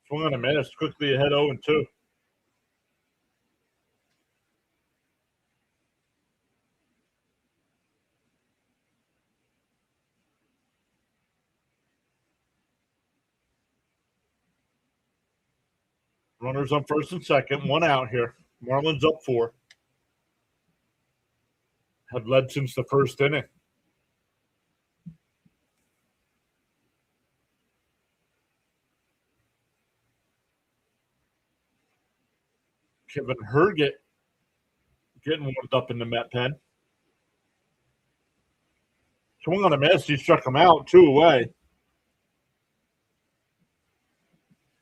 Swung on a miss, quickly ahead 0-2. Runners on first and second, 1 out here. Marlins up 4. Have led since the first inning. Kevin Herget getting warmed up in the Met pen. Swung on a miss. He struck him out 2 away.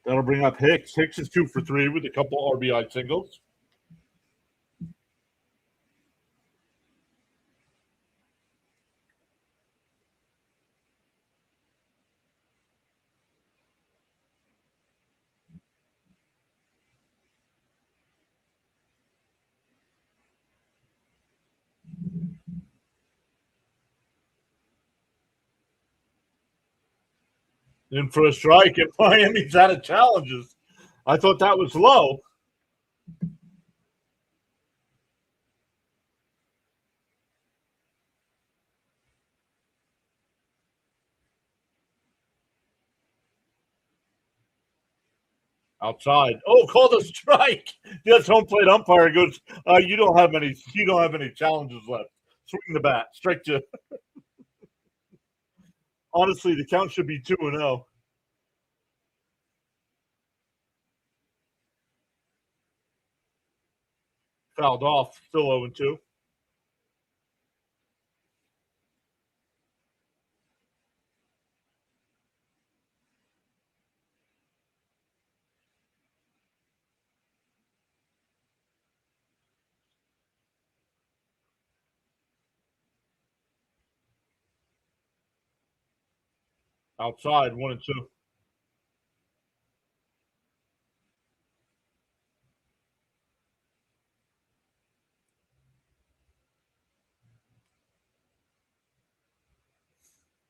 That'll bring up Hicks. Hicks is 2 for 3 with a couple RBI singles. In for a strike, and Miami's out of challenges. I thought that was low. Outside. Oh, called a strike. Yes, home plate umpire goes, you don't have any challenges left. Swing the bat. Strike 2. Honestly, the count should be 2-0. Fouled off. Still 0-2. Outside, 1-2.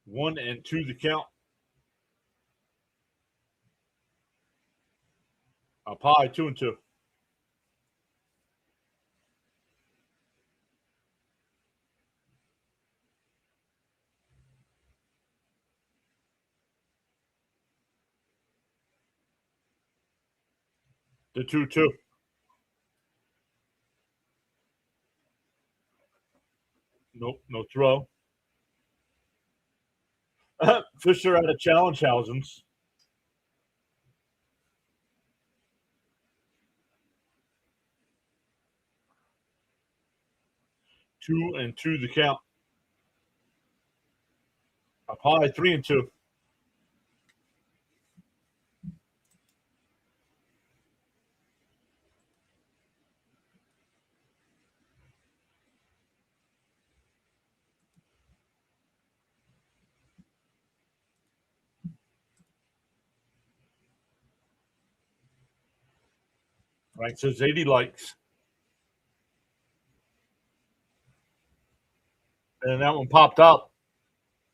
One and two the count. Up high, 2-2. The 2-2. Nope, no throw. Fisher out of challenge thousands. 2-2 the count. Up high, 3-2. Frank says 80 likes. And that one popped up.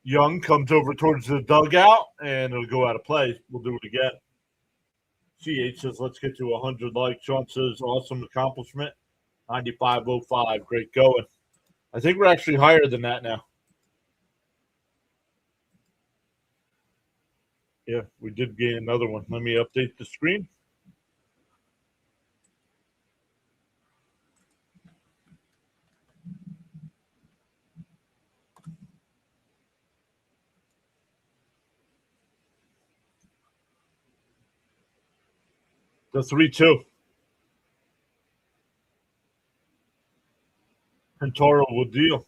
Young comes over towards the dugout, and it'll go out of play. We'll do it again. CH says, let's get to 100 likes. Sean says, awesome accomplishment. 95.05. Great going. I think we're actually higher than that now. Yeah, we did gain another one. Let me update the screen. The 3-2. And Toro will deal.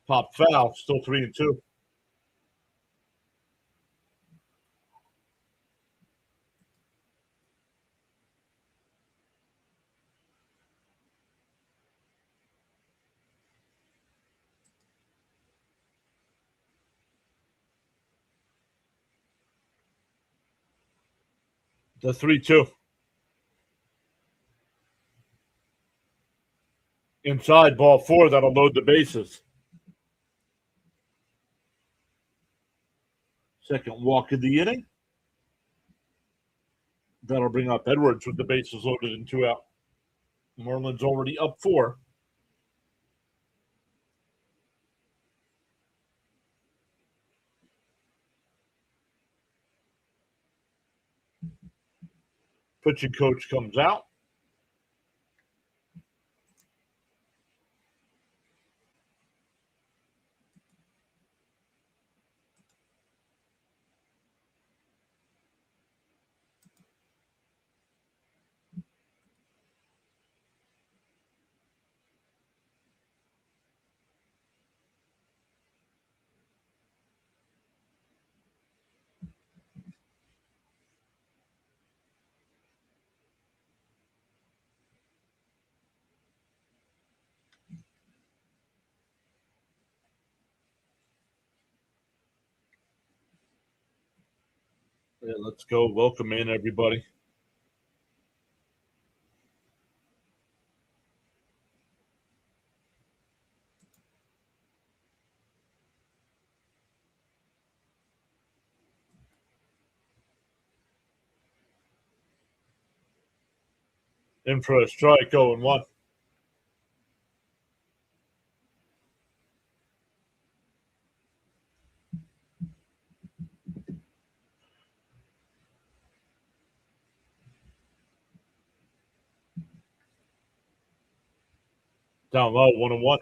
Pop foul, still 3-2. The 3-2. Inside, ball 4. That'll load the bases. Second walk of the inning. That'll bring up Edwards with the bases loaded and 2 out. Marlins already up 4. Pitching coach comes out. Yeah, let's go. Welcome in, everybody. In for a strike, 0-1. Down low, 1-1.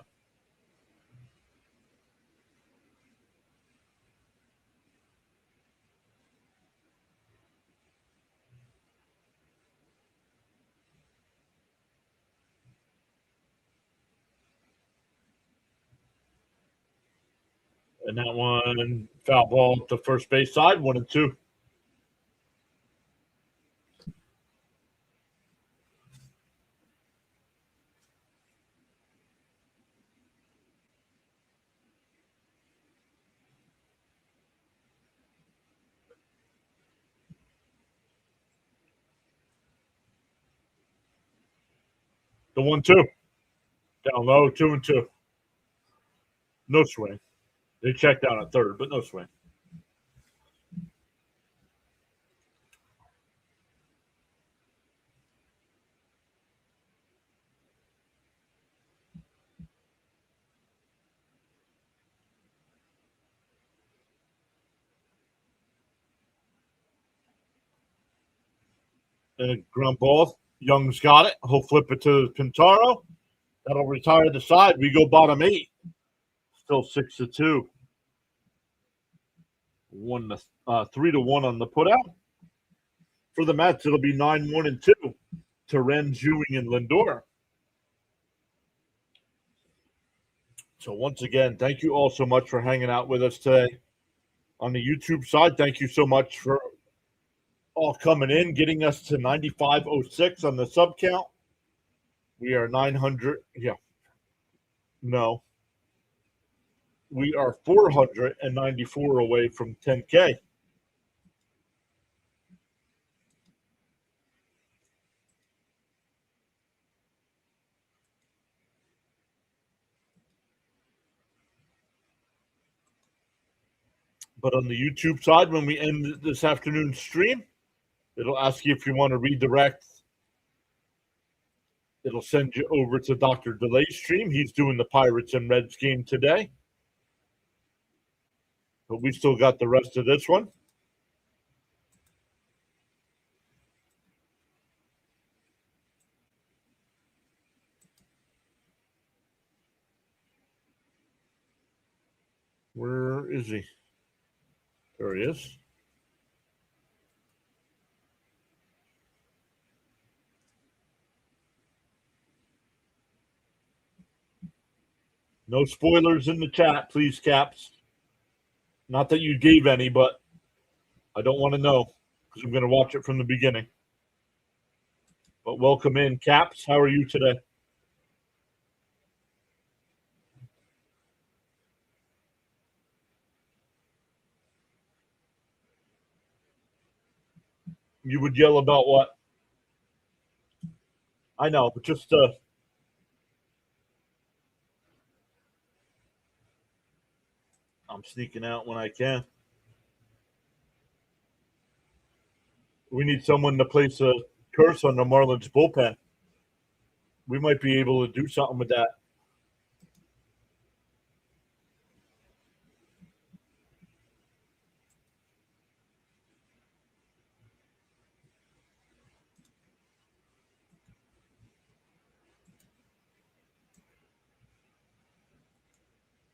And that one, foul ball to first base side, 1-2. The 1-2. Down low, 2-2. No swing. They checked down at third, but no swing. And a ground ball. Young's got it. He'll flip it to Pintaro. That'll retire the side. We go bottom 8. Still 6-2. 3-1 on the putout. For the Mets, it'll be 9-1-2 to Renz, Ewing, and Lindor. So once again, thank you all so much for hanging out with us today. On the YouTube side, thank you so much for all coming in, getting us to 9506 on the sub count. We are 900. Yeah. No. We are 494 away from 10K. But on the YouTube side, when we end this afternoon's stream, it'll ask you if you want to redirect. It'll send you over to Dr. Delay's stream. He's doing the Pirates and Reds game today. But we still got the rest of this one. Where is he? There he is. No spoilers in the chat, please, Caps. Not that you gave any, but I don't want to know because I'm going to watch it from the beginning. But welcome in, Caps. How are you today? You would yell about what? I know, but just I'm sneaking out when I can. We need someone to place a curse on the Marlins bullpen. We might be able to do something with that.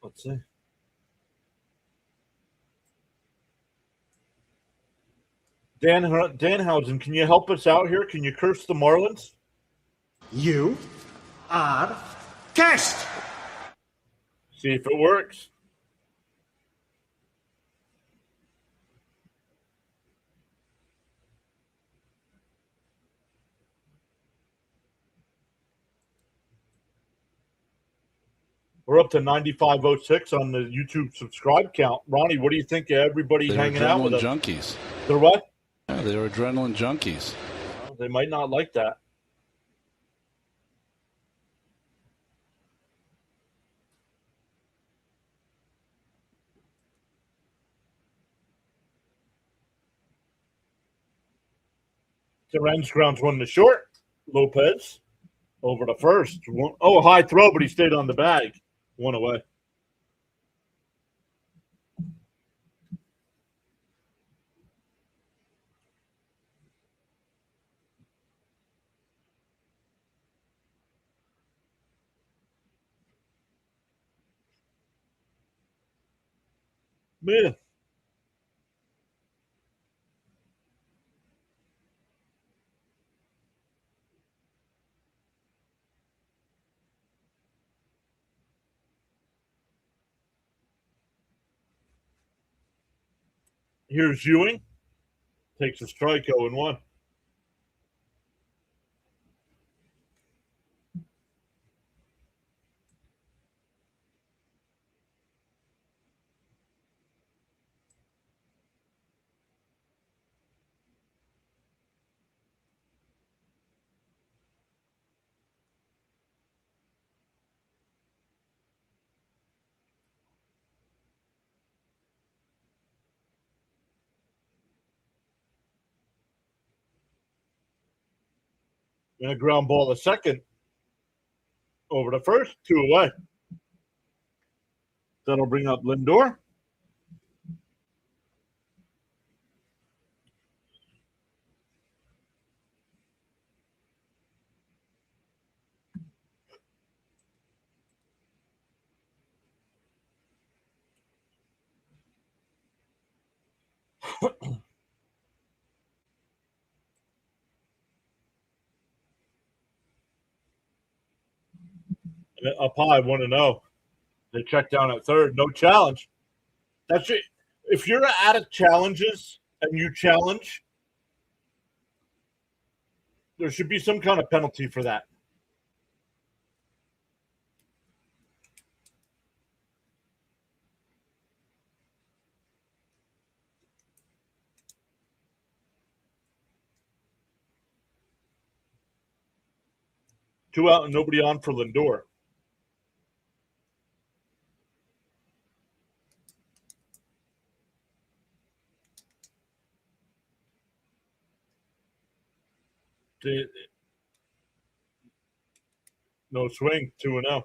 Let's see. Danhausen, can you help us out here? Can you curse the Marlins? You are cursed. See if it works. We're up to 9506 on the YouTube subscribe count. Ronnie, what do you think of everybody hanging out with us? Junkies. They're what? Yeah, they're adrenaline junkies. Well, they might not like that. Terrence grounds one to short. Lopez over to first. High throw, but he stayed on the bag. One away. Man. Here's Ewing. Takes a strike, 0-1. And a ground ball to second. Over to first. 2 away. That'll bring up Lindor. And up high, 1-0. They check down at third. No challenge. That's it. If you're out of challenges and you challenge, there should be some kind of penalty for that. Two out and nobody on for Lindor. No swing, 2-0.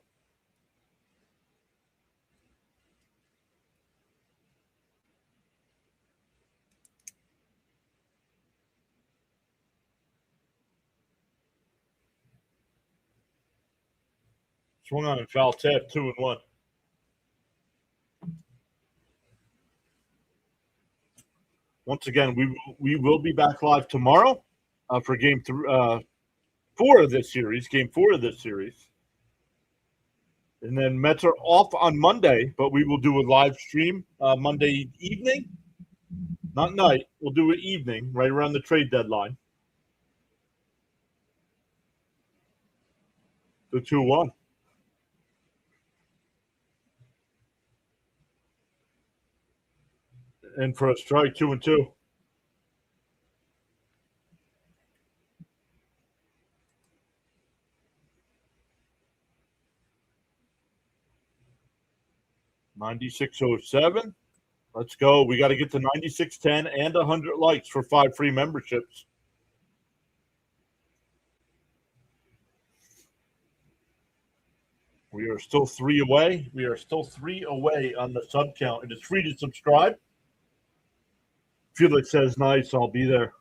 Swung on and foul tip, 2-1. Once again, we will be back live tomorrow for game 4 of this series. Game 4 of this series. And then Mets are off on Monday, but we will do a live stream Monday evening, not night. We'll do it evening, right around the trade deadline. The 2-1. And for a strike, 2-2. $96.07. Let's go. We got to get to 96.10 and 100 likes for 5 free memberships. We are still 3 away. We are still 3 away on the sub count. It is free to subscribe. Felix says, nice, I'll be there.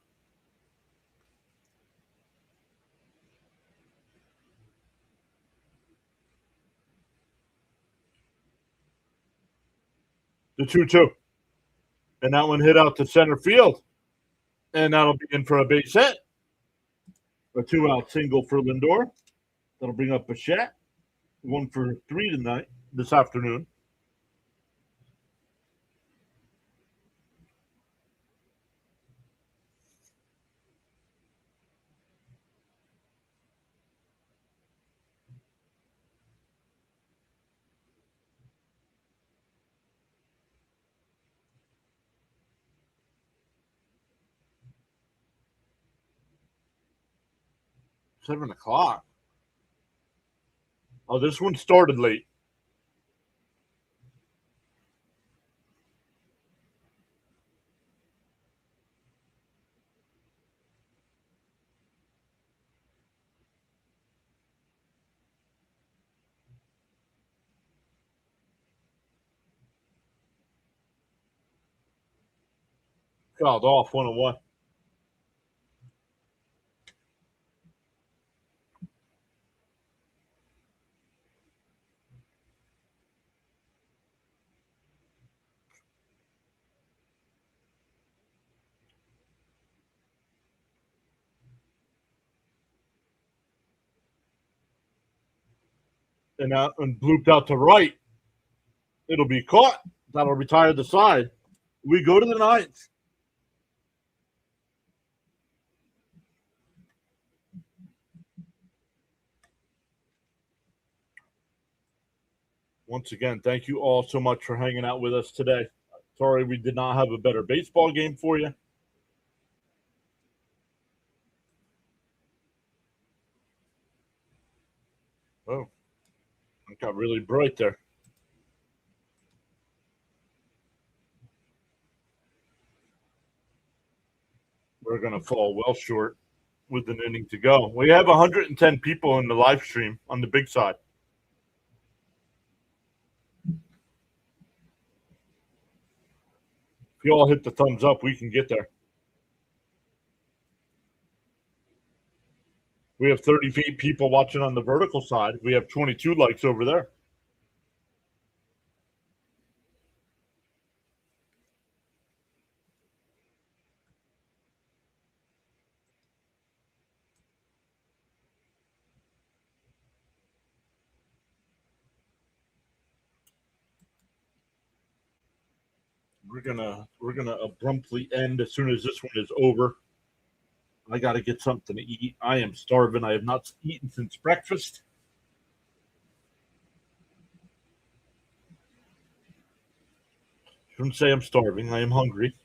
The 2-2. And that one hit out to center field. And that'll be in for a base hit. A 2-out single for Lindor. That'll bring up Bichette. 1 for 3 tonight, this afternoon. 7 o'clock. Oh, this one started late. Called off 1-1. And blooped out to right. It'll be caught. That'll retire the side. We go to the ninth. Once again, thank you all so much for hanging out with us today. Sorry we did not have a better baseball game for you. Oh, it got really bright there. We're going to fall well short with an inning to go. We have 110 people in the live stream on the big side. If you all hit the thumbs up, we can get there. We have 38 people watching on the vertical side. We have 22 likes over there. We're gonna abruptly end as soon as this one is over. I got to get something to eat. I am starving. I have not eaten since breakfast. Shouldn't say I'm starving. I am hungry.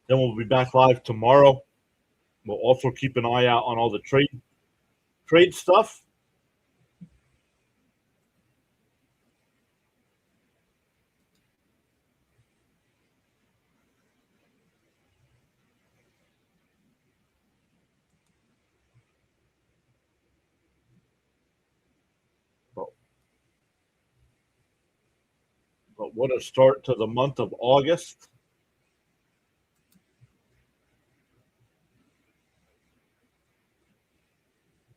Then we'll be back live tomorrow. We'll also keep an eye out on all the trade stuff. But what a start to the month of August.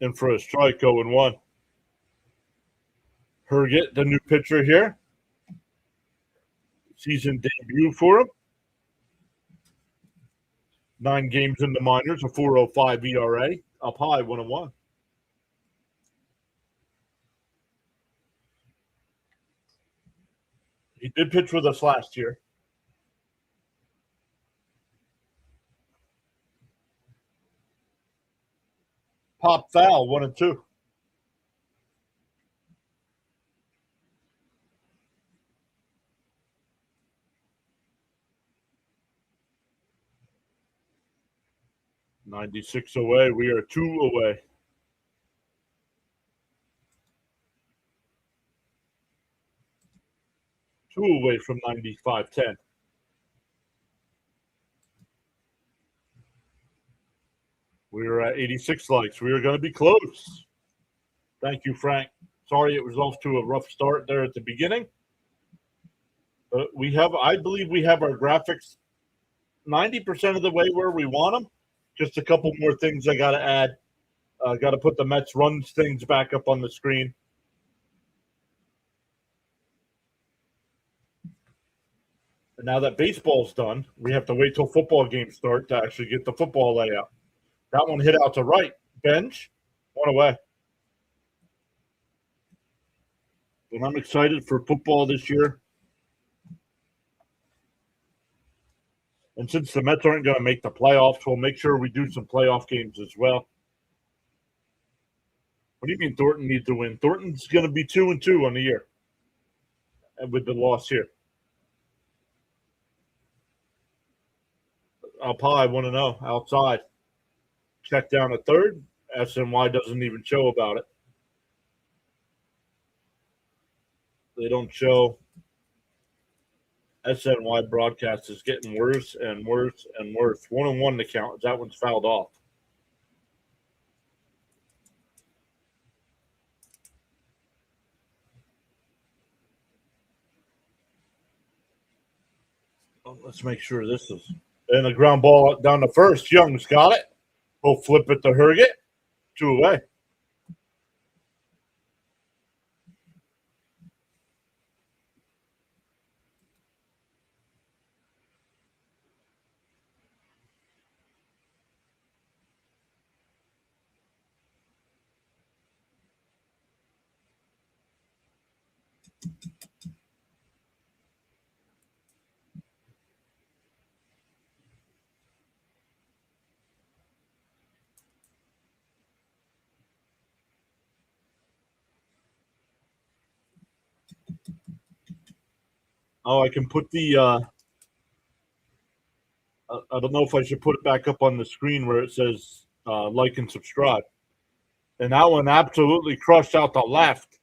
And for a strike 0-1. Herget, the new pitcher here. Season debut for him. 9 games in the minors, a 4.05 ERA, up high 1-1. He did pitch with us last year. Pop foul 1-2. $96 away. We are 2 away. 2 away from 95-10. We are at 86 likes. We are going to be close. Thank you, Frank. Sorry it was off to a rough start there at the beginning. But I believe we have our graphics 90% of the way where we want them. Just a couple more things I got to add. Got to put the Mets runs things back up on the screen. And now that baseball's done, we have to wait till football games start to actually get the football layout. That one hit out to right. Bench, 1 away. And I'm excited for football this year. And since the Mets aren't going to make the playoffs, we'll make sure we do some playoff games as well. What do you mean Thornton needs to win? Thornton's going to be 2-2 on the year with the loss here. I want to know outside. Check down at third. SNY doesn't even show about it. They don't show. SNY broadcast is getting worse and worse and worse. 1-1 to count. That one's fouled off. Let's make sure this is. And a ground ball down to first. Young's got it. He'll flip it to Herget. 2 away. Oh, I can put the I don't know if I should put it back up on the screen where it says like and subscribe. And that one absolutely crushed out the left.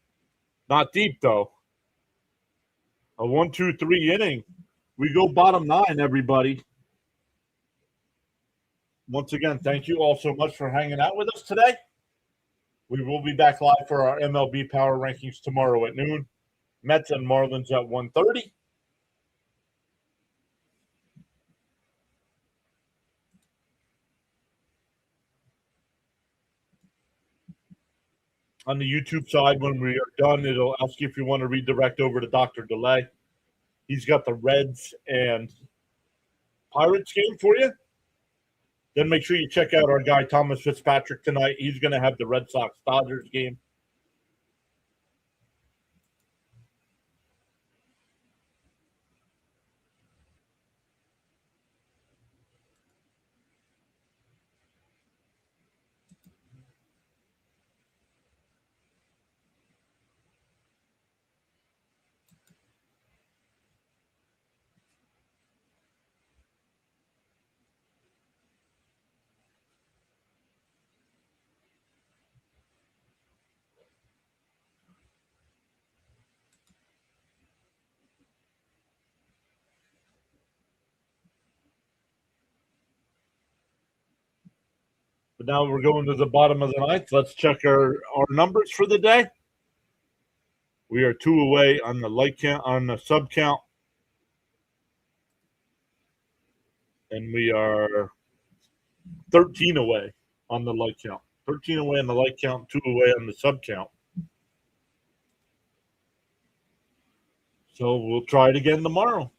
Not deep, though. A 1-2-3 inning. We go bottom 9, everybody. Once again, thank you all so much for hanging out with us today. We will be back live for our MLB Power Rankings tomorrow at noon. Mets and Marlins at 1:30. On the YouTube side, when we are done, it'll ask you if you want to redirect over to Dr. Delay. He's got the Reds and Pirates game for you. Then make sure you check out our guy Thomas Fitzpatrick tonight. He's going to have the Red Sox-Dodgers game. But now we're going to the bottom of the ninth. Let's check our numbers for the day. We are 2 away on the light count, on the sub count. And we are 13 away on the light count. 13 away on the light count, 2 away on the sub count. So we'll try it again tomorrow.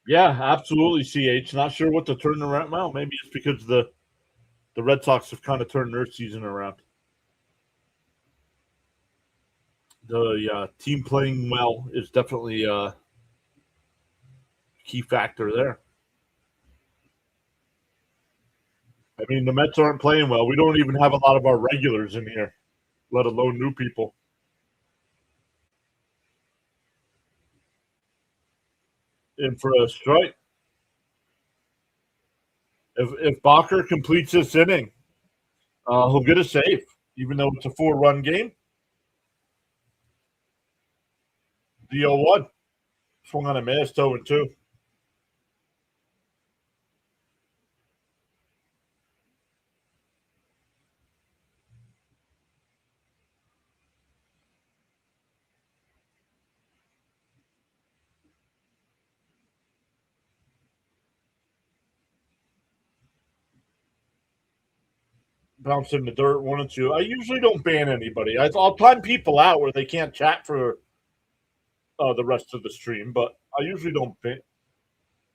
Yeah, absolutely, CH. Not sure what to turn around. Well, maybe it's because the Red Sox have kind of turned their season around. The team playing well is definitely a key factor there. I mean, the Mets aren't playing well. We don't even have a lot of our regulars in here, let alone new people. In for a strike. If Bacher completes this inning, he'll get a save, even though it's a 4-run game. The 0-1. Swung on a miss, 0-2. Bounce in the dirt, 1-2. I usually don't ban anybody. I'll time people out where they can't chat for the rest of the stream, but I usually don't ban.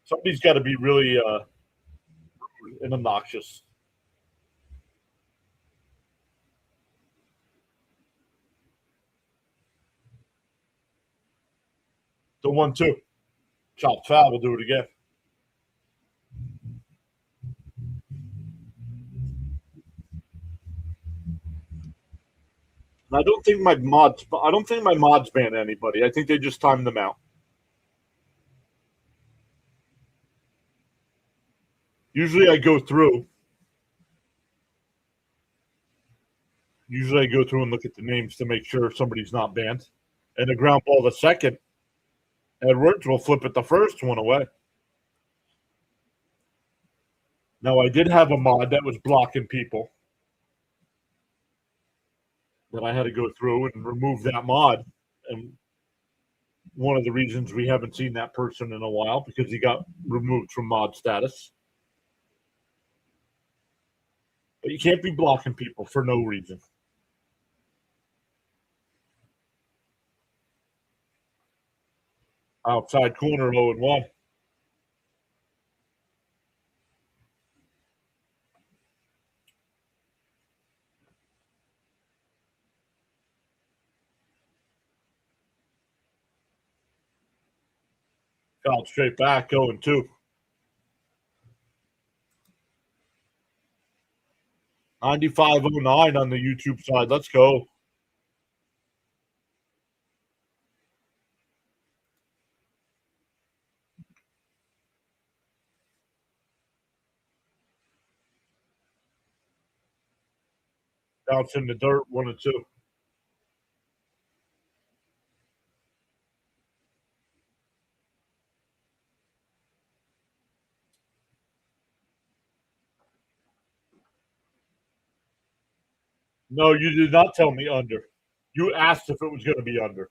Somebody's got to be really rude and obnoxious. The 1-2. Chopped foul. We'll do it again. I don't think my mods ban anybody. I think they just timed them out. Usually I go through. And look at the names to make sure somebody's not banned. And the ground ball the second. Edwards will flip it the first one away. Now, I did have a mod that was blocking people that I had to go through and remove that mod. And one of the reasons we haven't seen that person in a while because he got removed from mod status. But you can't be blocking people for no reason. Outside corner, 0-1. Fouled straight back, 0-2. 9509 on the YouTube side. Let's go. Bounce in the dirt, 1-2. No, you did not tell me under. You asked if it was going to be under.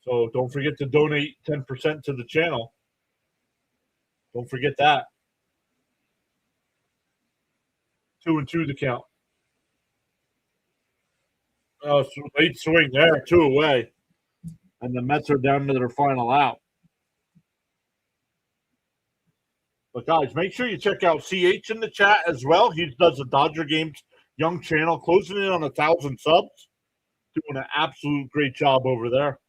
So don't forget to donate 10% to the channel. Don't forget that. 2-2 the count. Oh, so late swing there, 2 away. And the Mets are down to their final out. But guys, make sure you check out CH in the chat as well. He does the Dodger Games Young channel, closing in on 1,000 subs. Doing an absolute great job over there.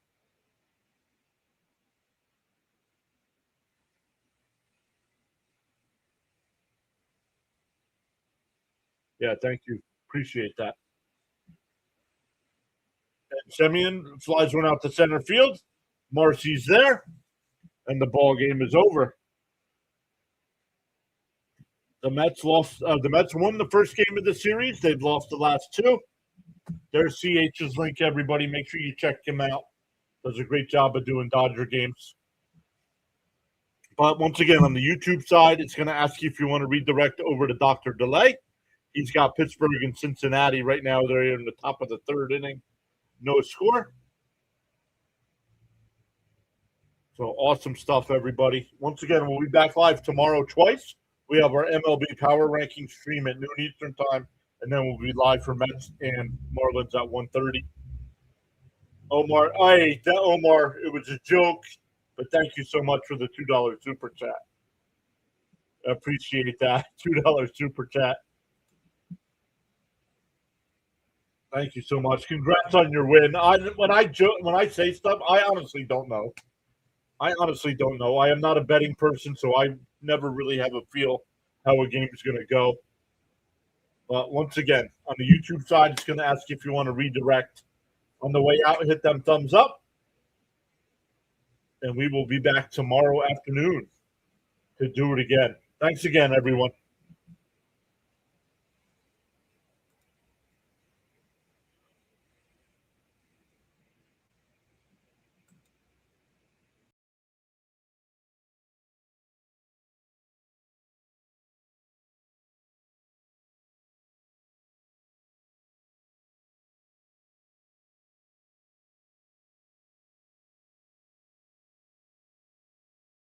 Yeah, thank you. Appreciate that. And Semyon flies one out to center field. Marcy's there. And the ball game is over. The Mets won the first game of the series. They've lost the last 2. There's CH's link, everybody. Make sure you check him out. Does a great job of doing Dodger games. But once again, on the YouTube side, it's going to ask you if you want to redirect over to Dr. Delay. He's got Pittsburgh and Cincinnati right now. They're in the top of the 3rd inning. No score. So awesome stuff, everybody. Once again, we'll be back live tomorrow twice. We have our MLB Power Rankings stream at noon Eastern time, and then we'll be live for Mets and Marlins at 1:30. Omar, Omar, it was a joke, but thank you so much for the $2 super chat. I appreciate that. $2 super chat. Thank you so much. Congrats on your win. When I say stuff, I honestly don't know. I am not a betting person, so I never really have a feel how a game is going to go. But once again, on the YouTube side, it's going to ask you if you want to redirect. On the way out, hit them thumbs up. And we will be back tomorrow afternoon to do it again. Thanks again, everyone.